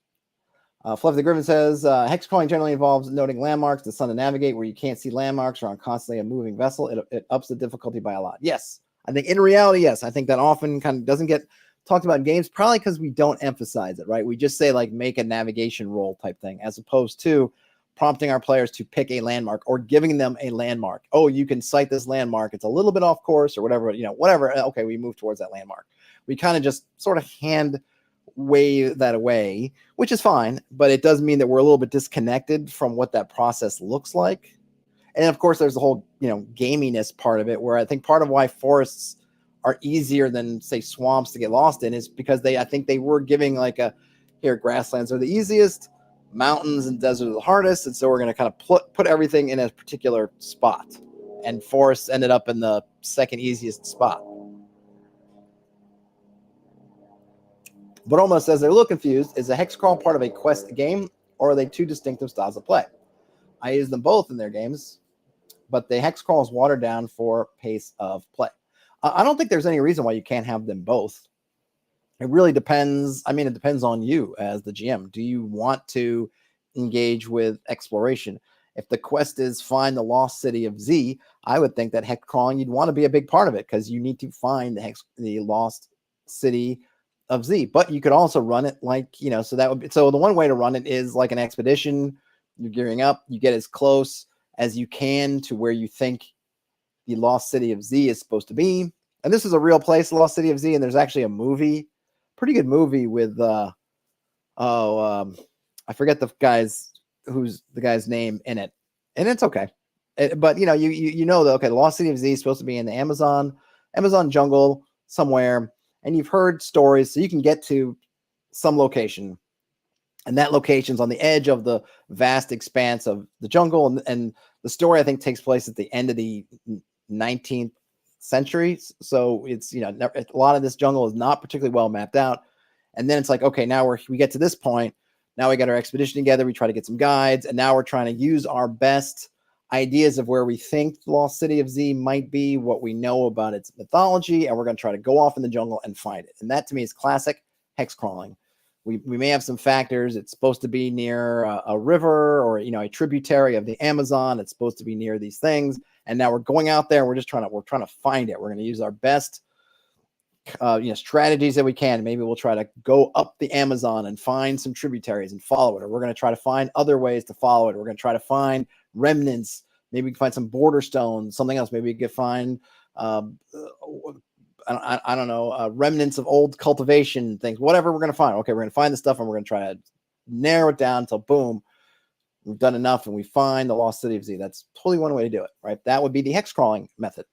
Fluff the Griffin says, hexcrawling generally involves noting landmarks that's fun to navigate where you can't see landmarks or on constantly a moving vessel. It ups the difficulty by a lot. Yes. I think in reality, yes. I think that often kind of doesn't get talked about in games, probably because we don't emphasize it, right? We just say like make a navigation roll type thing, as opposed to prompting our players to pick a landmark or giving them a landmark. Oh, you can cite this landmark. It's a little bit off course or whatever, whatever. Okay, we move towards that landmark. We kind of just sort of hand wave that away, which is fine, but it does mean that we're a little bit disconnected from what that process looks like. And of course, there's the whole, gaminess part of it, where I think part of why forests are easier than, say, swamps to get lost in is because I think they were giving like grasslands are the easiest, mountains and deserts are the hardest, and so we're going to kind of put everything in a particular spot, and forests ended up in the second easiest spot. But almost says they're a little confused. Is a hex crawl part of a quest game, or are they two distinctive styles of play? I use them both in their games, but the hex crawl is watered down for pace of play. I don't think there's any reason why you can't have them both. It really depends. I mean, it depends on you as the GM. Do you want to engage with exploration? If the quest is find the lost city of Z, I would think that hex crawling, you'd want to be a big part of it because you need to find the lost city of Z. But you could also run it like, so the one way to run it is like an expedition You're gearing up. You get as close as you can to where you think the Lost City of Z is supposed to be. And this is a real place, Lost City of Z. And there's actually a movie, pretty good movie with, I forget who's the guy's name in it. And it's okay. But, you know that, okay, the Lost City of Z is supposed to be in the Amazon jungle somewhere. And you've heard stories, so you can get to some location. And that location's on the edge of the vast expanse of the jungle. And the story, I think, takes place at the end of the 19th century. So it's, a lot of this jungle is not particularly well mapped out. And then it's like, okay, now we get to this point. Now we got our expedition together. We try to get some guides. And now we're trying to use our best ideas of where we think the Lost City of Z might be, what we know about its mythology. And we're going to try to go off in the jungle and find it. And that, to me, is classic hex crawling. We may have some factors. It's supposed to be near a river or, a tributary of the Amazon. It's supposed to be near these things. And now we're going out there. And we're trying to find it. We're going to use our best, strategies that we can. Maybe we'll try to go up the Amazon and find some tributaries and follow it. Or we're going to try to find other ways to follow it. We're going to try to find remnants. Maybe we can find some border stones, something else. Maybe we could find, I don't know, remnants of old cultivation things, whatever we're going to find. Okay, we're going to find the stuff and we're going to try to narrow it down until, boom, we've done enough and we find the Lost City of Z. That's totally one way to do it, right? That would be the hex crawling method.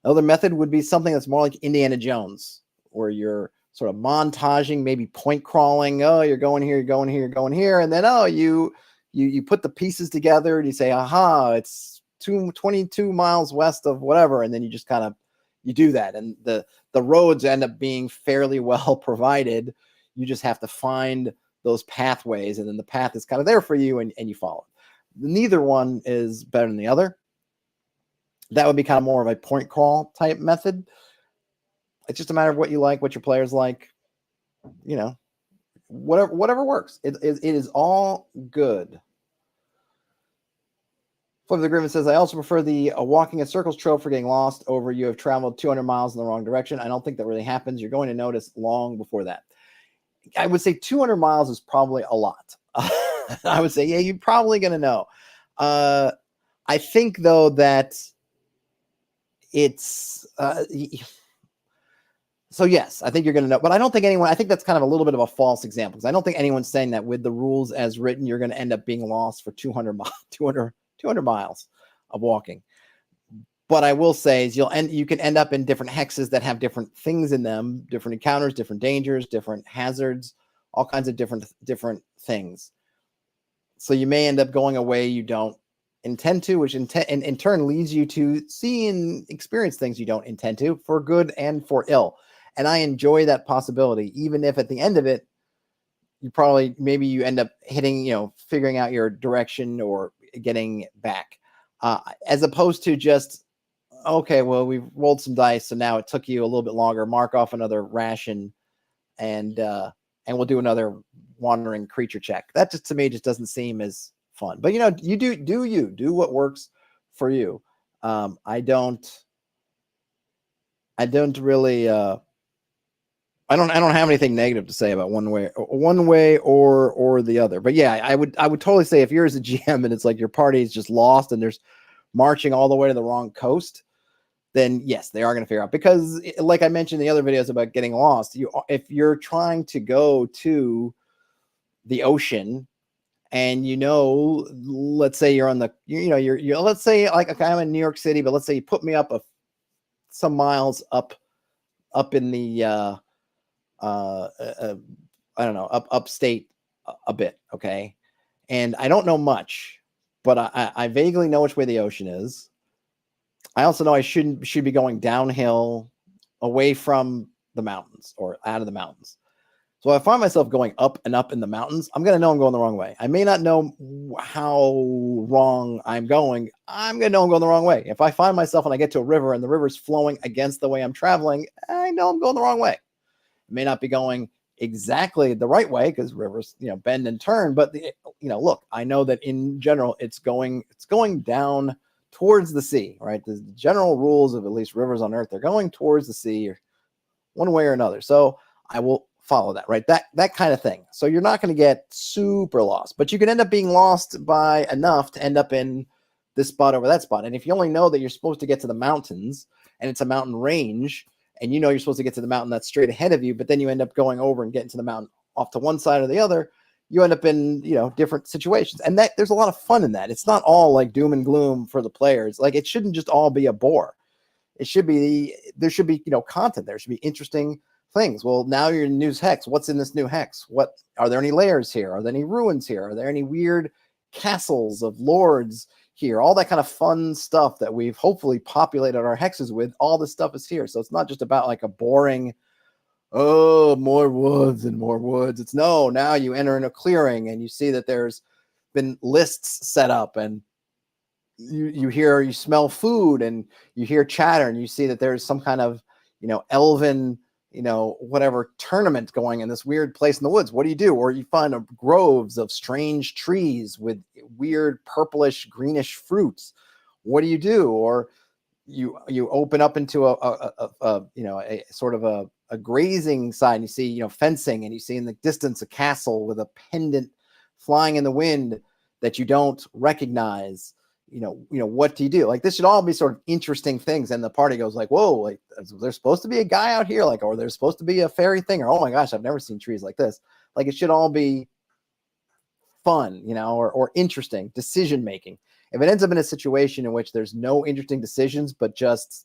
Another method would be something that's more like Indiana Jones, where you're sort of montaging, maybe point crawling. Oh, you're going here, you're going here, you're going here. And then, you put the pieces together and you say, aha, it's 22 miles west of whatever. And then you just kind of, you do that. And the roads end up being fairly well provided. You just have to find those pathways. And then the path is kind of there for you and you follow it. Neither one is better than the other. That would be kind of more of a point crawl type method. It's just a matter of what you like, what your players like, whatever works. It is all good. Flip of the Griffin says, I also prefer the walking in circles trope for getting lost over you have traveled 200 miles in the wrong direction. I don't think that really happens. You're going to notice long before that. I would say 200 miles is probably a lot. I would say, yeah, you're probably going to know. I think, though, that it's so yes, I think you're going to know, but I don't think I think that's kind of a little bit of a false example, because I don't think anyone's saying that with the rules as written, you're going to end up being lost for 200 miles of walking. But I will say is you can end up in different hexes that have different things in them, different encounters, different dangers, different hazards, all kinds of different things. So you may end up going a way you don't intend to, which in turn leads you to see and experience things you don't intend to, for good and for ill. And I enjoy that possibility, even if at the end of it, maybe you end up hitting, figuring out your direction or getting back, as opposed to just, okay, well, we've rolled some dice, so now it took you a little bit longer, mark off another ration, and we'll do another wandering creature check. That just, to me, just doesn't seem as fun. But you do what works for you. I don't really I don't have anything negative to say about one way or the other. But yeah, I would totally say, if you're as a GM and it's like your party is just lost and there's marching all the way to the wrong coast, then yes, they are going to figure out, because like I mentioned in the other videos about getting lost, if you're trying to go to the ocean, and let's say you're on the, you're let's say, like, okay, I'm in New York City, but let's say you put me up some miles up in the I don't know, upstate a bit, okay, and I don't know much, but I vaguely know which way the ocean is. I also know I should be going downhill away from the mountains or out of the mountains. So if I find myself going up and up in the mountains, I'm going to know I'm going the wrong way. I may not know how wrong I'm going. I'm going to know I'm going the wrong way. If I find myself and I get to a river and the river's flowing against the way I'm traveling, I know I'm going the wrong way. It may not be going exactly the right way, because rivers, bend and turn. But look, I know that in general, it's going down towards the sea, right? The general rules of at least rivers on Earth, they're going towards the sea, or one way or another. So I will follow that, right? That kind of thing. So you're not going to get super lost, but you can end up being lost by enough to end up in this spot over that spot. And if you only know that you're supposed to get to the mountains and it's a mountain range, and you know you're supposed to get to the mountain that's straight ahead of you, but then you end up going over and getting to the mountain off to one side or the other, you end up in, you know, different situations. And that there's a lot of fun in that. It's not all like doom and gloom for the players. Like, it shouldn't just all be a bore. It should be, there should be, you know, content. There should be interesting things. Well, now you're in new hex. What's in this new hex? What are there any layers here? Are there any ruins here? Are there any weird castles of lords here? All that kind of fun stuff that we've hopefully populated our hexes with. All this stuff is here. So it's not just about like a boring, oh, more woods and more woods. It's no, now you enter in a clearing and you see that there's been lists set up, and you smell food and you hear chatter, and you see that there's some kind of, you know, elven, you know, whatever tournament going in this weird place in the woods. What do you do? Or you find groves of strange trees with weird purplish greenish fruits. What do you do? Or you open up into a you know, a sort of a grazing side, and you see, you know, fencing, and you see in the distance a castle with a pendant flying in the wind that you don't recognize. You know, what do you do? Like, this should all be sort of interesting things. And the party goes like, whoa, like, there's supposed to be a guy out here, like, or there's supposed to be a fairy thing, or, oh my gosh, I've never seen trees like this. Like, it should all be fun, you know, or interesting decision making. If it ends up in a situation in which there's no interesting decisions, but just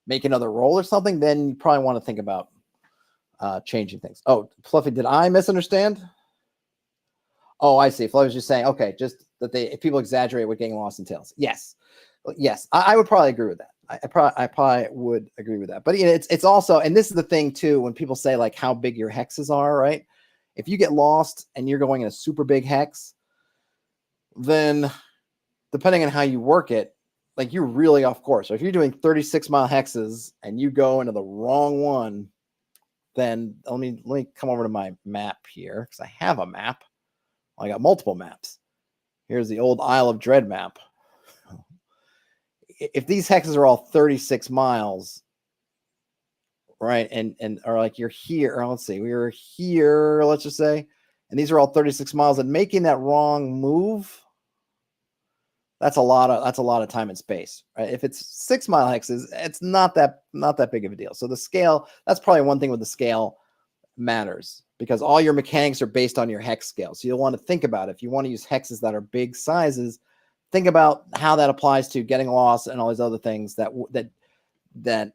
make another roll or something, then you probably want to think about changing things. Oh, Fluffy, did I misunderstand? Oh, I see. Fluffy was just saying, okay, just that if people exaggerate with getting lost in tales. Yes. I would probably agree with that. I probably would agree with that. But you know, it's also, and this is the thing too, when people say like how big your hexes are, right? If you get lost and you're going in a super big hex, then depending on how you work it, like, you're really off course. So if you're doing 36-mile hexes and you go into the wrong one, then let me come over to my map here, because I have a map. I got multiple maps. Here's the old Isle of Dread map. If these hexes are all 36 miles, right, and are like, you're here, or let's see, we're here, let's just say, and these are all 36 miles, and making that wrong move, that's a lot of time and space, right? If it's 6-mile hexes, it's not that big of a deal. So the scale, that's probably one thing with the scale matters, because all your mechanics are based on your hex scale. So you'll want to think about, if you want to use hexes that are big sizes, think about how that applies to getting lost and all these other things that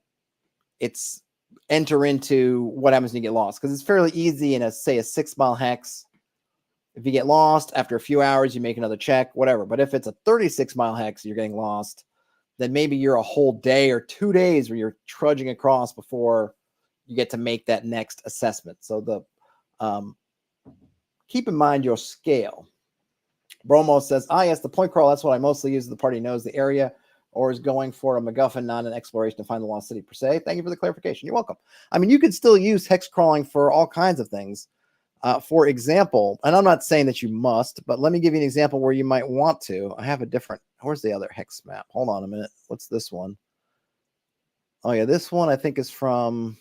it's enter into what happens when you get lost. Because it's fairly easy in say a 6-mile hex. If you get lost after a few hours, you make another check, whatever. But if it's a 36-mile hex, you're getting lost, then maybe you're a whole day or 2 days where you're trudging across before you get to make that next assessment. So keep in mind your scale. Bromo says, yes, the point crawl, that's what I mostly use. The party knows the area or is going for a MacGuffin, not an exploration to find the lost city per se. Thank you for the clarification. You're welcome. I mean, you could still use hex crawling for all kinds of things. For example, and I'm not saying that you must, but let me give you an example where you might want to. I have a different, where's the other hex map? Hold on a minute. What's this one? Oh yeah, this one I think is from,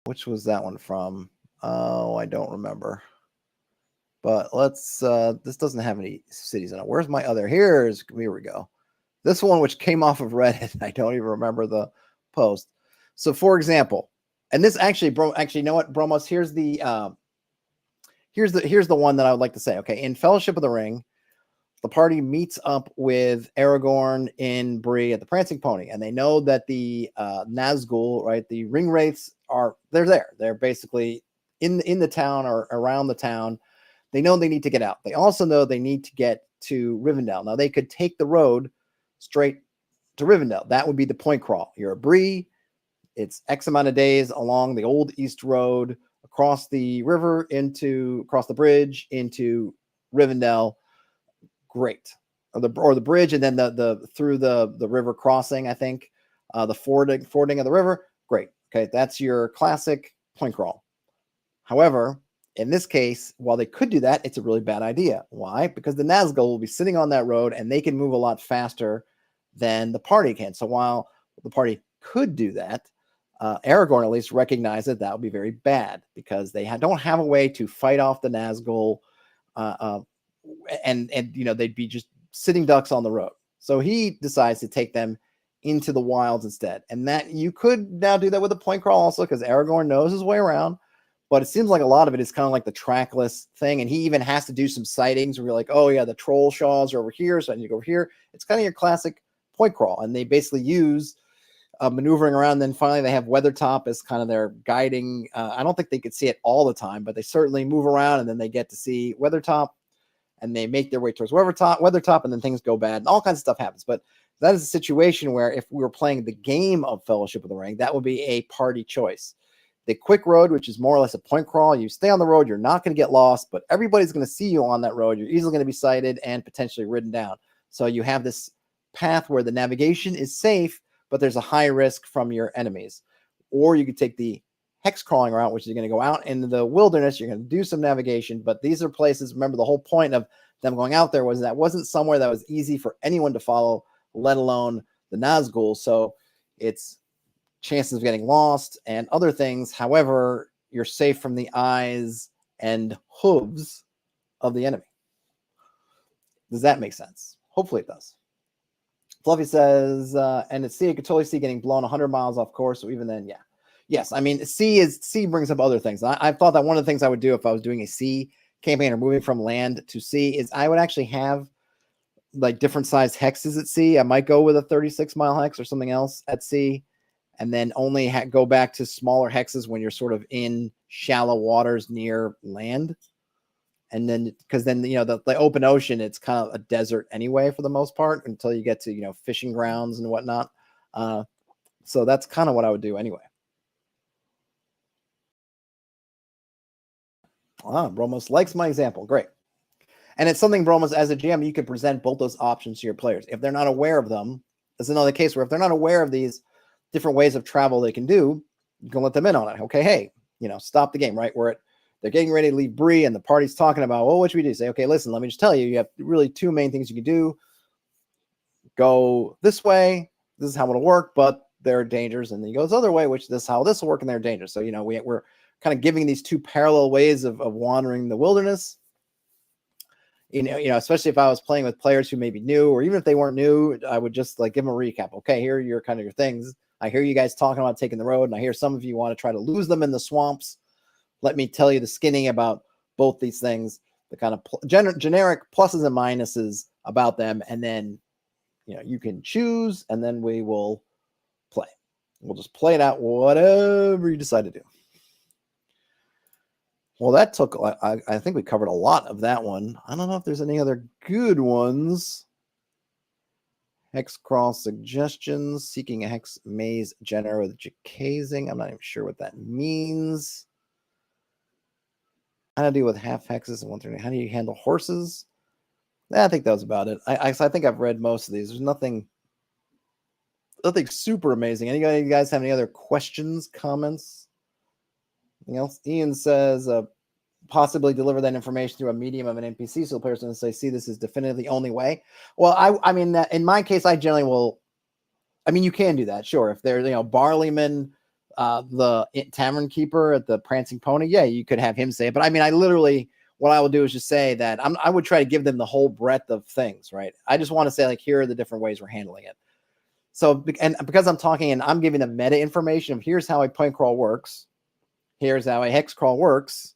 which was that one from? Oh, I don't remember. But let's, this doesn't have any cities in it. Where's my other? Here we go. This one, which came off of Reddit. I don't even remember the post. So for example, and this actually, you know what, Bromos, here's the one that I would like to say. Okay, in Fellowship of the Ring, the party meets up with Aragorn in Bree at the Prancing Pony, and they know that the Nazgul, right, the ring wraiths they're there. They're basically in the town or around the town. They know they need to get out. They also know they need to get to Rivendell. Now they could take the road straight to Rivendell. That would be the point crawl. You're a Bree. It's X amount of days along the old East Road, across the river, across the bridge into Rivendell. Great. Or the bridge, and then the through the river crossing, I think. The fording of the river. Great. Okay, that's your classic point crawl. However, in this case, while they could do that, it's a really bad idea. Why? Because the Nazgul will be sitting on that road, and they can move a lot faster than the party can. So while the party could do that, Aragorn at least recognized that would be very bad because they don't have a way to fight off the Nazgul, and they'd be just sitting ducks on the road. So he decides to take them into the wilds instead, and that you could now do that with a point crawl also because Aragorn knows his way around. But it seems like a lot of it is kind of like the trackless thing, and he even has to do some sightings where you're like, oh yeah, the troll shaws are over here, so I need to go over here. It's kind of your classic point crawl, and they basically use maneuvering around. Then finally they have Weathertop as kind of their guiding. I don't think they could see it all the time, but they certainly move around, and then they get to see Weathertop, and they make their way towards Weathertop, and then things go bad, and all kinds of stuff happens. But that is a situation where if we were playing the game of Fellowship of the Ring, that would be a party choice. The quick road, which is more or less a point crawl, you stay on the road, you're not going to get lost, but everybody's going to see you on that road. You're easily going to be sighted and potentially ridden down. So you have this path where the navigation is safe, but there's a high risk from your enemies. Or you could take the hexcrawling route, which is going to go out into the wilderness. You're going to do some navigation, but these are places, remember the whole point of them going out there was that wasn't somewhere that was easy for anyone to follow, let alone the Nazgul. So it's chances of getting lost and other things. However, you're safe from the eyes and hooves of the enemy. Does that make sense? Hopefully it does. Fluffy says, and at sea, I could totally see getting blown 100 miles off course. So even then, yeah. Yes, I mean, sea brings up other things. I thought that one of the things I would do if I was doing a sea campaign or moving from land to sea is I would actually have like different size hexes at sea. I might go with a 36-mile hex or something else at sea, and then only go back to smaller hexes when you're sort of in shallow waters near land. And then, because then, the open ocean, it's kind of a desert anyway, for the most part, until you get to, fishing grounds and whatnot. So that's kind of what I would do anyway. Bromos likes my example. Great. And it's something, Bromos, as a GM, you can present both those options to your players. If they're not aware of them, there's another case where if they're not aware of these different ways of travel they can do, you can let them in on it. Okay, hey, stop the game, right? They're getting ready to leave Bree, and the party's talking about, well, what should we do? Say, okay, listen, let me just tell you, you have really two main things you can do. Go this way, this is how it'll work, but there are dangers. And then you go this other way, which this is how this will work, and there are dangers. So, we're kind of giving these two parallel ways of wandering the wilderness. Especially if I was playing with players who maybe knew, or even if they weren't new, I would just like give them a recap. Okay, here are your kind of your things. I hear you guys talking about taking the road, and I hear some of you want to try to lose them in the swamps. Let me tell you the skinny about both these things, the kind of generic pluses and minuses about them, and then you can choose, and then we will play. We'll just play it out, whatever you decide to do. Well, that took, I think we covered a lot of that one. I don't know if there's any other good ones. Hex crawl suggestions, seeking a hex maze generator with jacazing. I'm not even sure what that means. How to deal with half hexes and 130. How do you handle horses? I think that was about it. I think I've read most of these. There's nothing super amazing. Any of you guys have any other questions, comments? Anything else? Ian says, possibly deliver that information through a medium of an NPC, so the player's going to say, see, this is definitively the only way. Well, I mean, in my case, I generally will, you can do that, sure. If they're, Barleyman, the tavern keeper at the Prancing Pony, yeah, you could have him say it. But I literally, what I will do is just say that I would try to give them the whole breadth of things, right? I just want to say, like, here are the different ways we're handling it. So, and because I'm talking and I'm giving them meta information of here's how a point crawl works, here's how a hex crawl works,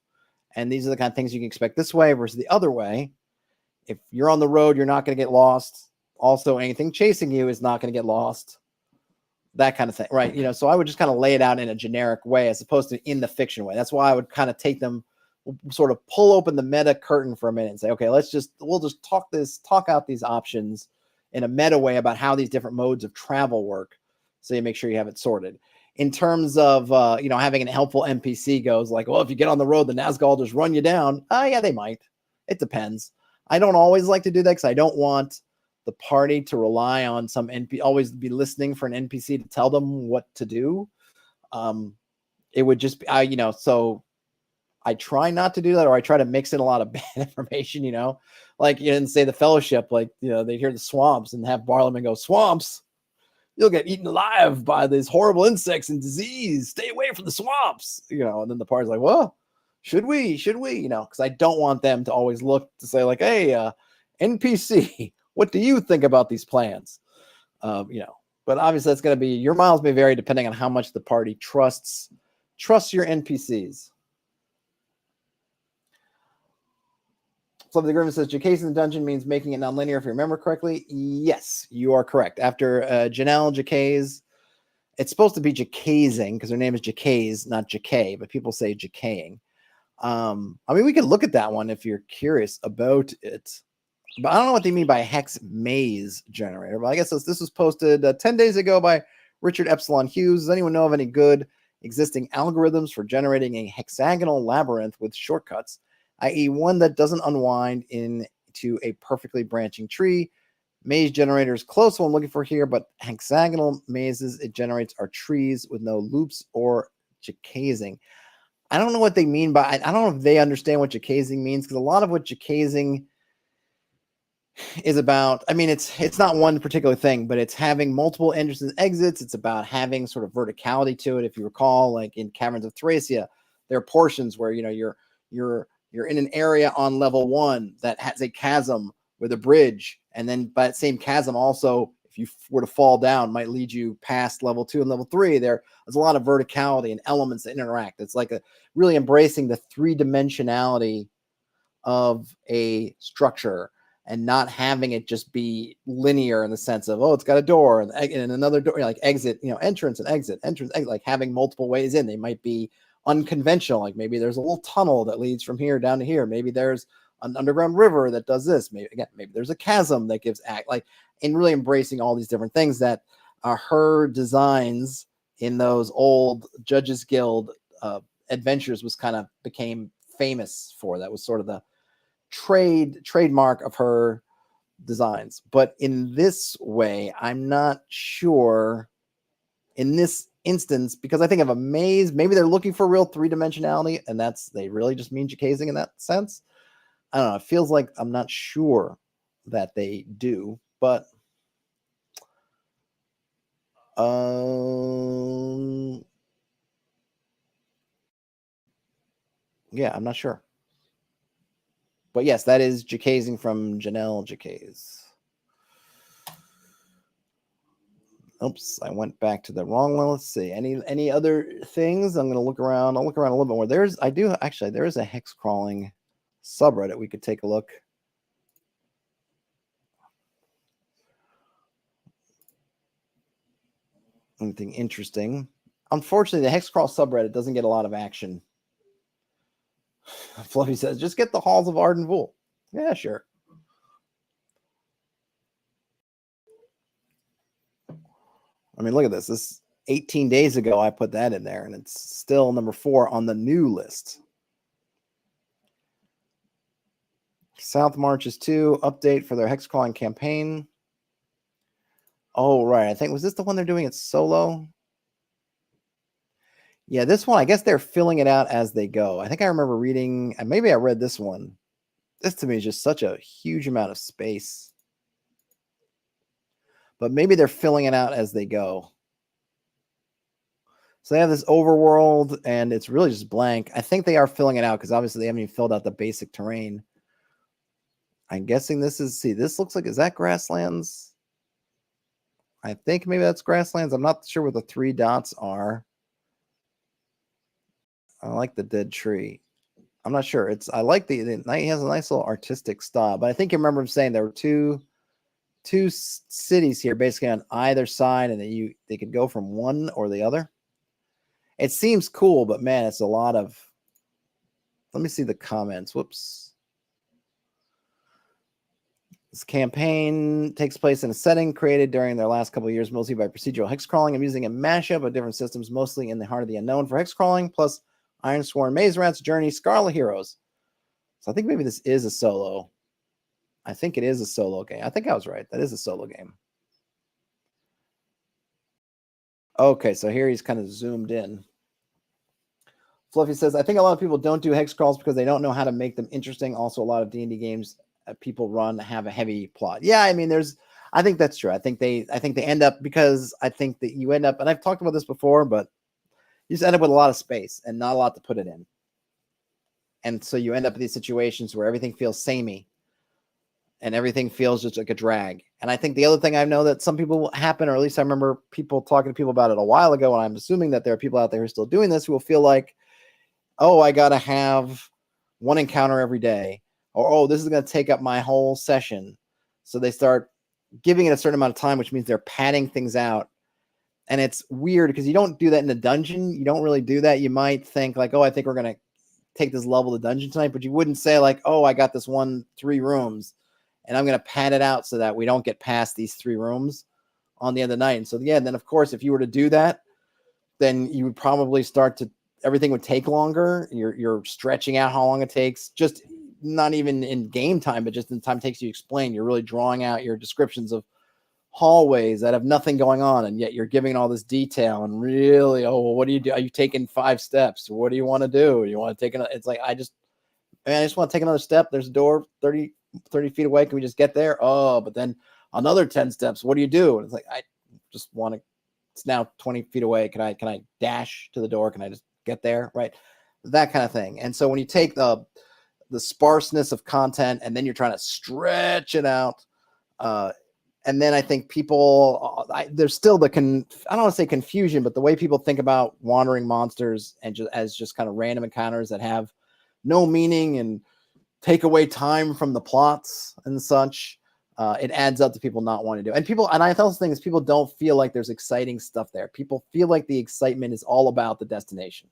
and these are the kind of things you can expect this way versus the other way. If you're on the road, you're not going to get lost. Also, anything chasing you is not going to get lost. That kind of thing, right? So I would just kind of lay it out in a generic way as opposed to in the fiction way. That's why I would kind of take them, sort of pull open the meta curtain for a minute and say, okay, we'll just talk out these options in a meta way about how these different modes of travel work. So you make sure you have it sorted. In terms of, having a helpful NPC goes like, well, if you get on the road, the Nazgul just run you down. Yeah, they might. It depends. I don't always like to do that because I don't want the party to rely on some always be listening for an NPC to tell them what to do. It would just be, so I try not to do that, or I try to mix in a lot of bad information, like you didn't say the Fellowship, like, they hear the swamps and have Barleyman go, swamps? you'll get eaten alive by these horrible insects and disease. Stay away from the swamps, you know. And then the party's like, well, should we, you know, because I don't want them to always look to say like, hey, NPC, what do you think about these plans? You know, but obviously that's going to be, your miles may vary depending on how much the party trusts your NPCs. Fluff the Griffin says, Jacase in the dungeon means making it nonlinear, if you remember correctly. Yes, you are correct. After Janelle Jacase, it's supposed to be Jacasing because her name is Jacase, not Jacay, but people say Jacaying. I mean, we could look at that one if you're curious about it. But I don't know what they mean by hex maze generator. But I guess this was posted 10 days ago by Richard Epsilon Hughes. Does anyone know of any good existing algorithms for generating a hexagonal labyrinth with shortcuts, i.e. one that doesn't unwind into a perfectly branching tree? Maze generator is close to what I'm looking for here, but hexagonal mazes it generates are trees with no loops or jacasing. I don't know what they mean by, I don't know if they understand what jacasing means, because a lot of what jacasing is about, I mean, it's not one particular thing, but it's having multiple entrances and exits. It's about having sort of verticality to it. If you recall, like in Caverns of Thracia, there are portions where, you know, you're in an area on level 1 that has a chasm with a bridge, and then by that same chasm also, if you were to fall down, might lead you past level 2 and level 3. There's a lot of verticality and elements that interact. It's like really embracing the 3-dimensionality of a structure and not having it just be linear in the sense of, oh, it's got a door and another door, like exit, you know, entrance and exit, like having multiple ways in. They might be unconventional, like maybe there's a little tunnel that leads from here down to here. Maybe there's an underground river that does this. Maybe there's a chasm that gives like, and really embracing all these different things that her designs in those old Judges Guild adventures was kind of became famous for. That was sort of the trademark of her designs. But in this way, I'm not sure in this instance, because I think of a maze, maybe they're looking for real 3-dimensionality, and they really just mean jacasing in that sense. I don't know. It feels like I'm not sure that they do, but yeah, I'm not sure. But yes, that is jacasing from Janelle Jacase. Oops, I went back to the wrong one. Let's see. Any other things? I'm going to look around. I'll look around a little bit more. There is a Hexcrawling subreddit. We could take a look. Anything interesting? Unfortunately, the Hexcrawl subreddit doesn't get a lot of action. Fluffy says, just get the Halls of Ardenvool. Yeah, sure. I mean, look at this. This 18 days ago, I put that in there, and it's still number 4 on the new list. South Marches 2 update for their Hexcrawling campaign. Oh, right. I think, was this the one they're doing it solo? Yeah, this one, I guess they're filling it out as they go. I think I remember reading, and maybe I read this one. This to me is just such a huge amount of space. But maybe they're filling it out as they go. So they have this overworld, and it's really just blank. I think they are filling it out because obviously they haven't even filled out the basic terrain. I'm guessing this is, see, this looks like, is that grasslands? I think maybe that's grasslands. I'm not sure what the 3 dots are. I like the dead tree. I'm not sure. I like the he has a nice little artistic style, but I think you remember him saying there were two cities here basically on either side, and that they could go from one or the other. It seems cool, but man, it's a lot of, let me see the comments. Whoops. This campaign takes place in a setting created during their last couple of years, mostly by procedural hexcrawling. I'm using a mashup of different systems, mostly in the Heart of the Unknown for hexcrawling, plus Ironsworn, Maze Rats, Journey, Scarlet Heroes. So I think maybe this is a solo. I think it is a solo game. I think I was right. That is a solo game. Okay, so here he's kind of zoomed in. Fluffy says, I think a lot of people don't do hex crawls because they don't know how to make them interesting. Also, a lot of D&D games people run have a heavy plot. Yeah, I mean, I think that's true. I think they end up, because I think that you end up, and I've talked about this before, but you just end up with a lot of space and not a lot to put it in. And so you end up in these situations where everything feels samey and everything feels just like a drag. And I think the other thing I know that some people happen, or at least I remember people talking to people about it a while ago, and I'm assuming that there are people out there who are still doing this, who will feel like, oh, I got to have one encounter every day, or, oh, this is going to take up my whole session. So they start giving it a certain amount of time, which means they're padding things out. And it's weird because you don't do that in a dungeon. You don't really do that. You might think like, oh, I think we're going to take this level of dungeon tonight, but you wouldn't say like, oh, I got this 3 rooms and I'm going to pad it out so that we don't get past these 3 rooms on the end of the night. And so, yeah, then of course, if you were to do that, then you would probably everything would take longer. You're stretching out how long it takes, just not even in game time, but just in the time it takes you to explain. You're really drawing out your descriptions of hallways that have nothing going on, and yet you're giving all this detail, and really, oh, well, what do you do? Are you taking 5 steps? What do you want to do? You want to take it's like, I just want to take another step. There's a door 30 feet away. Can we just get there? Oh, but then another 10 steps. What do you do? And it's like, I just want to, it's now 20 feet away. Can I dash to the door? Can I just get there? Right. That kind of thing. And so when you take the sparseness of content and then you're trying to stretch it out, and then I think people, there's still I don't want to say confusion, but the way people think about wandering monsters and just kind of random encounters that have no meaning and take away time from the plots and such, it adds up to people not wanting to do. And I also think is people don't feel like there's exciting stuff there. People feel like the excitement is all about the destination.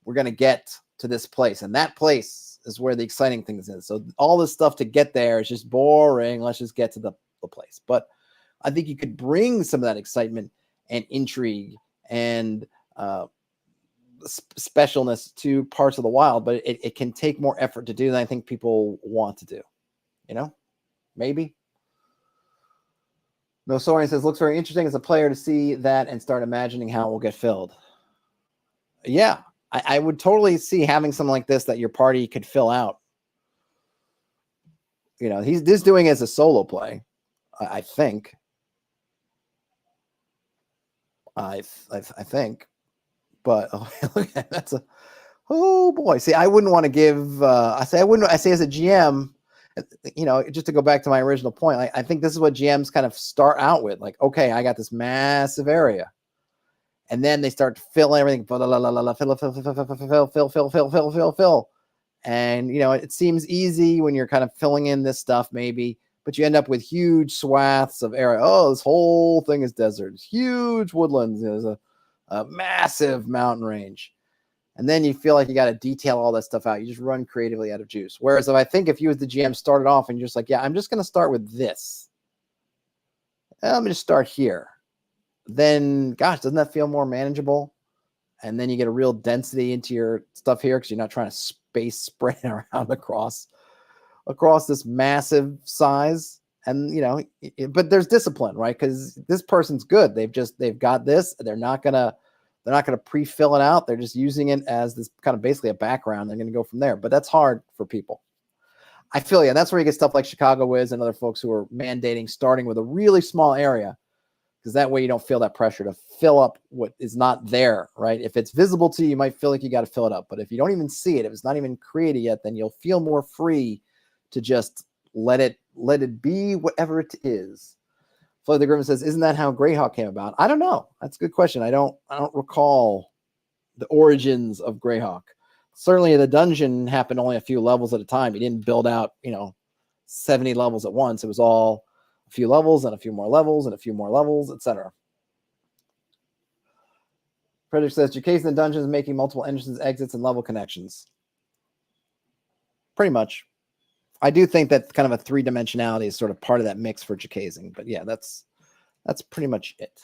We're going to get to this place, and that place is where the exciting things is. So all this stuff to get there is just boring. Let's just get to the place. But I think you could bring some of that excitement and intrigue and specialness to parts of the wild, but it can take more effort to do than I think people want to do. Maybe. No, Sorian says, looks very interesting as a player to see that and start imagining how it will get filled. Yeah, I would totally see having something like this that your party could fill out. He's doing it as a solo play, I think. I think. But look at that's oh boy. See, I wouldn't want to give. I say as a GM, just to go back to my original point. I think this is what GMs kind of start out with. Like, okay, I got this massive area, and then they start filling everything. Fill, and it seems easy when you're kind of filling in this stuff, maybe, but you end up with huge swaths of area. Oh, this whole thing is desert. It's huge woodlands. There's a massive mountain range. And then you feel like you got to detail all that stuff out. You just run creatively out of juice. Whereas if you as the GM started off and you're just like, yeah, I'm just going to start with this. I'm going to start here. Then, gosh, doesn't that feel more manageable? And then you get a real density into your stuff here because you're not trying to space spread around across this massive size. And, but there's discipline, right? Because this person's good. They've got this. They're not gonna pre-fill it out. They're just using it as this kind of basically a background. They're going to go from there. But that's hard for people. I feel you. That's where you get stuff like Chicago Wiz and other folks who are mandating starting with a really small area, because that way you don't feel that pressure to fill up what is not there, right? If it's visible to you, you might feel like you got to fill it up. But if you don't even see it, if it's not even created yet, then you'll feel more free to just let it be whatever it is. Floyd the Griffin says, isn't that how Greyhawk came about? I don't know. That's a good question. I don't recall the origins of Greyhawk. Certainly the dungeon happened only a few levels at a time. You didn't build out, 70 levels at once. It was all a few levels and a few more levels and a few more levels, etc. Frederick says, your case in the dungeon is making multiple entrances, exits, and level connections. Pretty much. I do think that kind of a 3-dimensionality is sort of part of that mix for Jacazing, but yeah, that's pretty much it.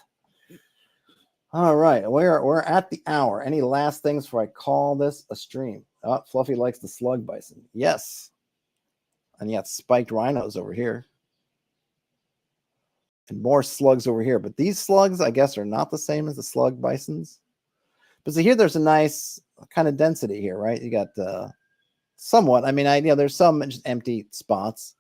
All right, we're at the hour. Any last things before I call this a stream? Oh, Fluffy likes the slug bison. Yes. And you got spiked rhinos over here. And more slugs over here. But these slugs, I guess, are not the same as the slug bisons. But see here, there's a nice kind of density here, right? You got somewhat. I mean, there's some just empty spots.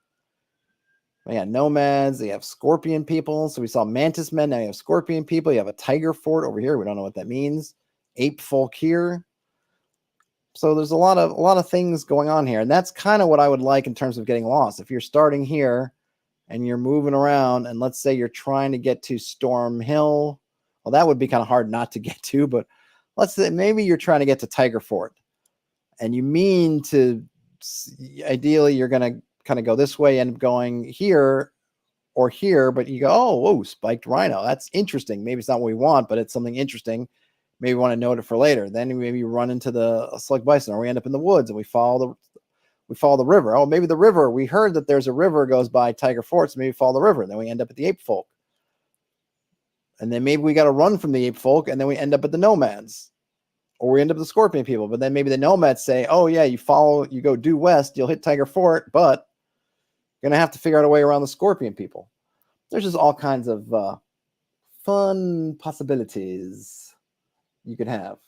Yeah, nomads. They have scorpion people. So we saw mantis men. Now you have scorpion people. You have a tiger fort over here. We don't know what that means. Ape folk here. So there's a lot of things going on here, and that's kind of what I would like in terms of getting lost. If you're starting here and you're moving around, and let's say you're trying to get to Storm Hill, well, that would be kind of hard not to get to. But let's say maybe you're trying to get to Tiger Fort, and you mean to. Ideally, you're going to kind of go this way, end up going here or here, but you go, oh, whoa, spiked rhino. That's interesting. Maybe it's not what we want, but it's something interesting. Maybe we want to note it for later. Then maybe you run into the slug bison, or we end up in the woods and we follow the river. Oh, maybe the river. We heard that there's a river goes by Tiger Fort, so maybe follow the river. And then we end up at the ape folk. And then maybe we got to run from the ape folk, and then we end up at the nomads. Or we end up with the scorpion people. But then maybe the nomads say, oh, yeah, you go due west, you'll hit Tiger Fort, but you're going to have to figure out a way around the scorpion people. There's just all kinds of fun possibilities you could have.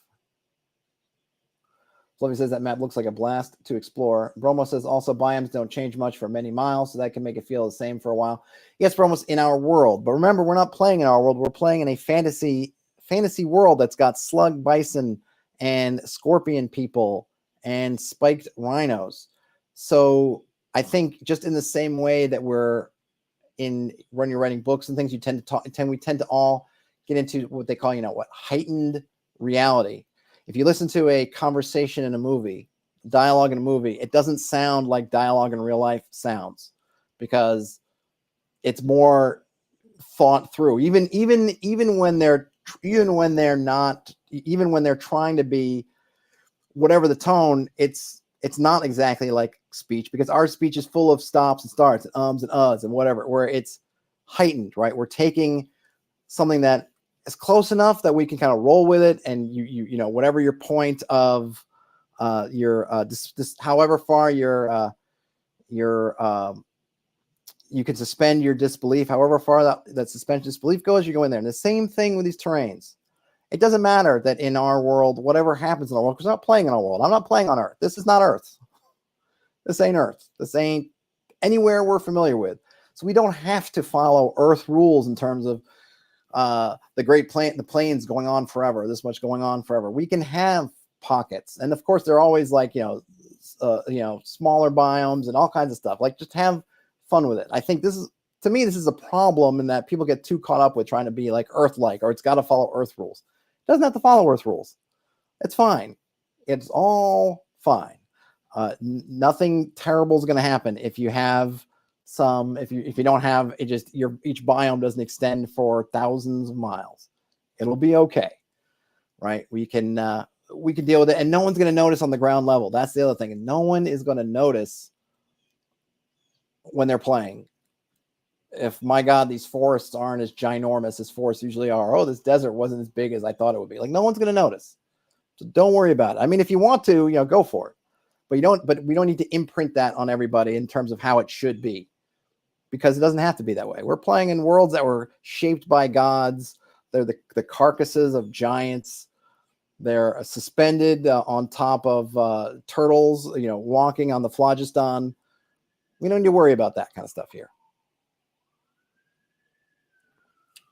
Fluffy says that map looks like a blast to explore. Bromo says also biomes don't change much for many miles, so that can make it feel the same for a while. Yes, Bromo's in our world. But remember, we're not playing in our world. We're playing in a fantasy world that's got slug bison and scorpion people and spiked rhinos. So I think just in the same way that when you're writing books and things, we tend to all get into what they call, heightened reality. If you listen to a conversation in a movie, dialogue in a movie, it doesn't sound like dialogue in real life sounds, because it's more thought through. Even when they're trying to be whatever the tone, it's not exactly like speech, because our speech is full of stops and starts and ums and uhs and whatever, where it's heightened, right? We're taking something that is close enough that we can kind of roll with it, and you know whatever your point of however far you can suspend your disbelief, however far that suspension of disbelief goes, you go in there. And the same thing with these terrains. It doesn't matter that in our world, whatever happens in our world, because we're not playing in our world. I'm not playing on Earth. This is not Earth. This ain't Earth. This ain't anywhere we're familiar with. So we don't have to follow Earth rules in terms of the plains going on forever, this much going on forever. We can have pockets, and of course they're always like smaller biomes and all kinds of stuff. Like, just have fun with it. I think this is a problem in that people get too caught up with trying to be like Earth-like, or it's got to follow Earth rules. It doesn't have to follow Earth rules. It's fine. It's all fine. Nothing terrible is going to happen if you have if you don't have it. Just each biome doesn't extend for thousands of miles. It'll be okay, right? We can deal with it, and no one's going to notice on the ground level. That's the other thing. And no one is going to notice when they're playing. If, my God, these forests aren't as ginormous as forests usually are. Oh, this desert wasn't as big as I thought it would be. Like, no one's going to notice. So don't worry about it. I mean, if you want to, go for it. But we don't need to imprint that on everybody in terms of how it should be, because it doesn't have to be that way. We're playing in worlds that were shaped by gods. They're the carcasses of giants. They're suspended on top of turtles, walking on the phlogiston. We don't need to worry about that kind of stuff here.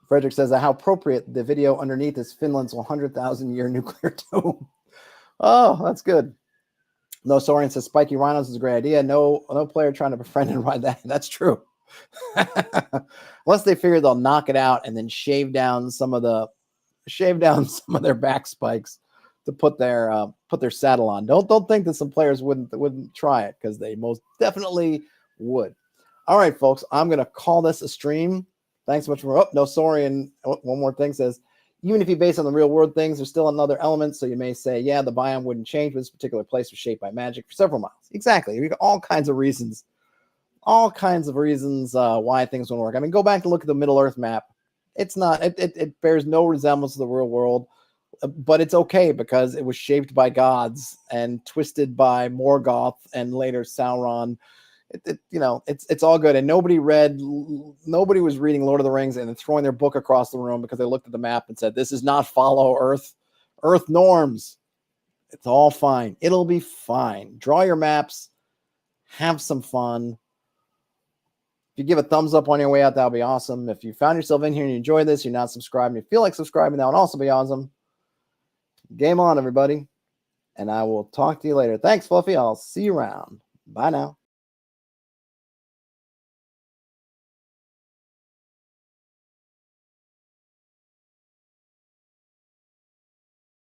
Frederick says, how appropriate the video underneath is Finland's 100,000-year nuclear dome. Oh, that's good. No, Sorian says, spiky rhinos is a great idea. No player trying to befriend and ride that. That's true. Unless they figure they'll knock it out and then shave down some of their back spikes to put their saddle on. Don't think that some players wouldn't try it, because they most definitely would. All right, folks, I'm going to call this a stream. Thanks so much for no Sorian. One more thing says, even if you base on the real world things, there's still another element. So you may say, yeah, the biome wouldn't change, but this particular place was shaped by magic for several miles. Exactly. We've got all kinds of reasons why things won't work. I mean, go back and look at the Middle Earth map. It's not, it bears no resemblance to the real world, but it's okay because it was shaped by gods and twisted by Morgoth and later Sauron. It's all good. And nobody was reading Lord of the Rings and then throwing their book across the room because they looked at the map and said, this is not follow Earth norms. It's all fine. It'll be fine. Draw your maps, have some fun. If you give a thumbs up on your way out, that would be awesome. If you found yourself in here and you enjoy this, you're not subscribed, and you feel like subscribing, that would also be awesome. Game on, everybody. And I will talk to you later. Thanks, Fluffy. I'll see you around. Bye now.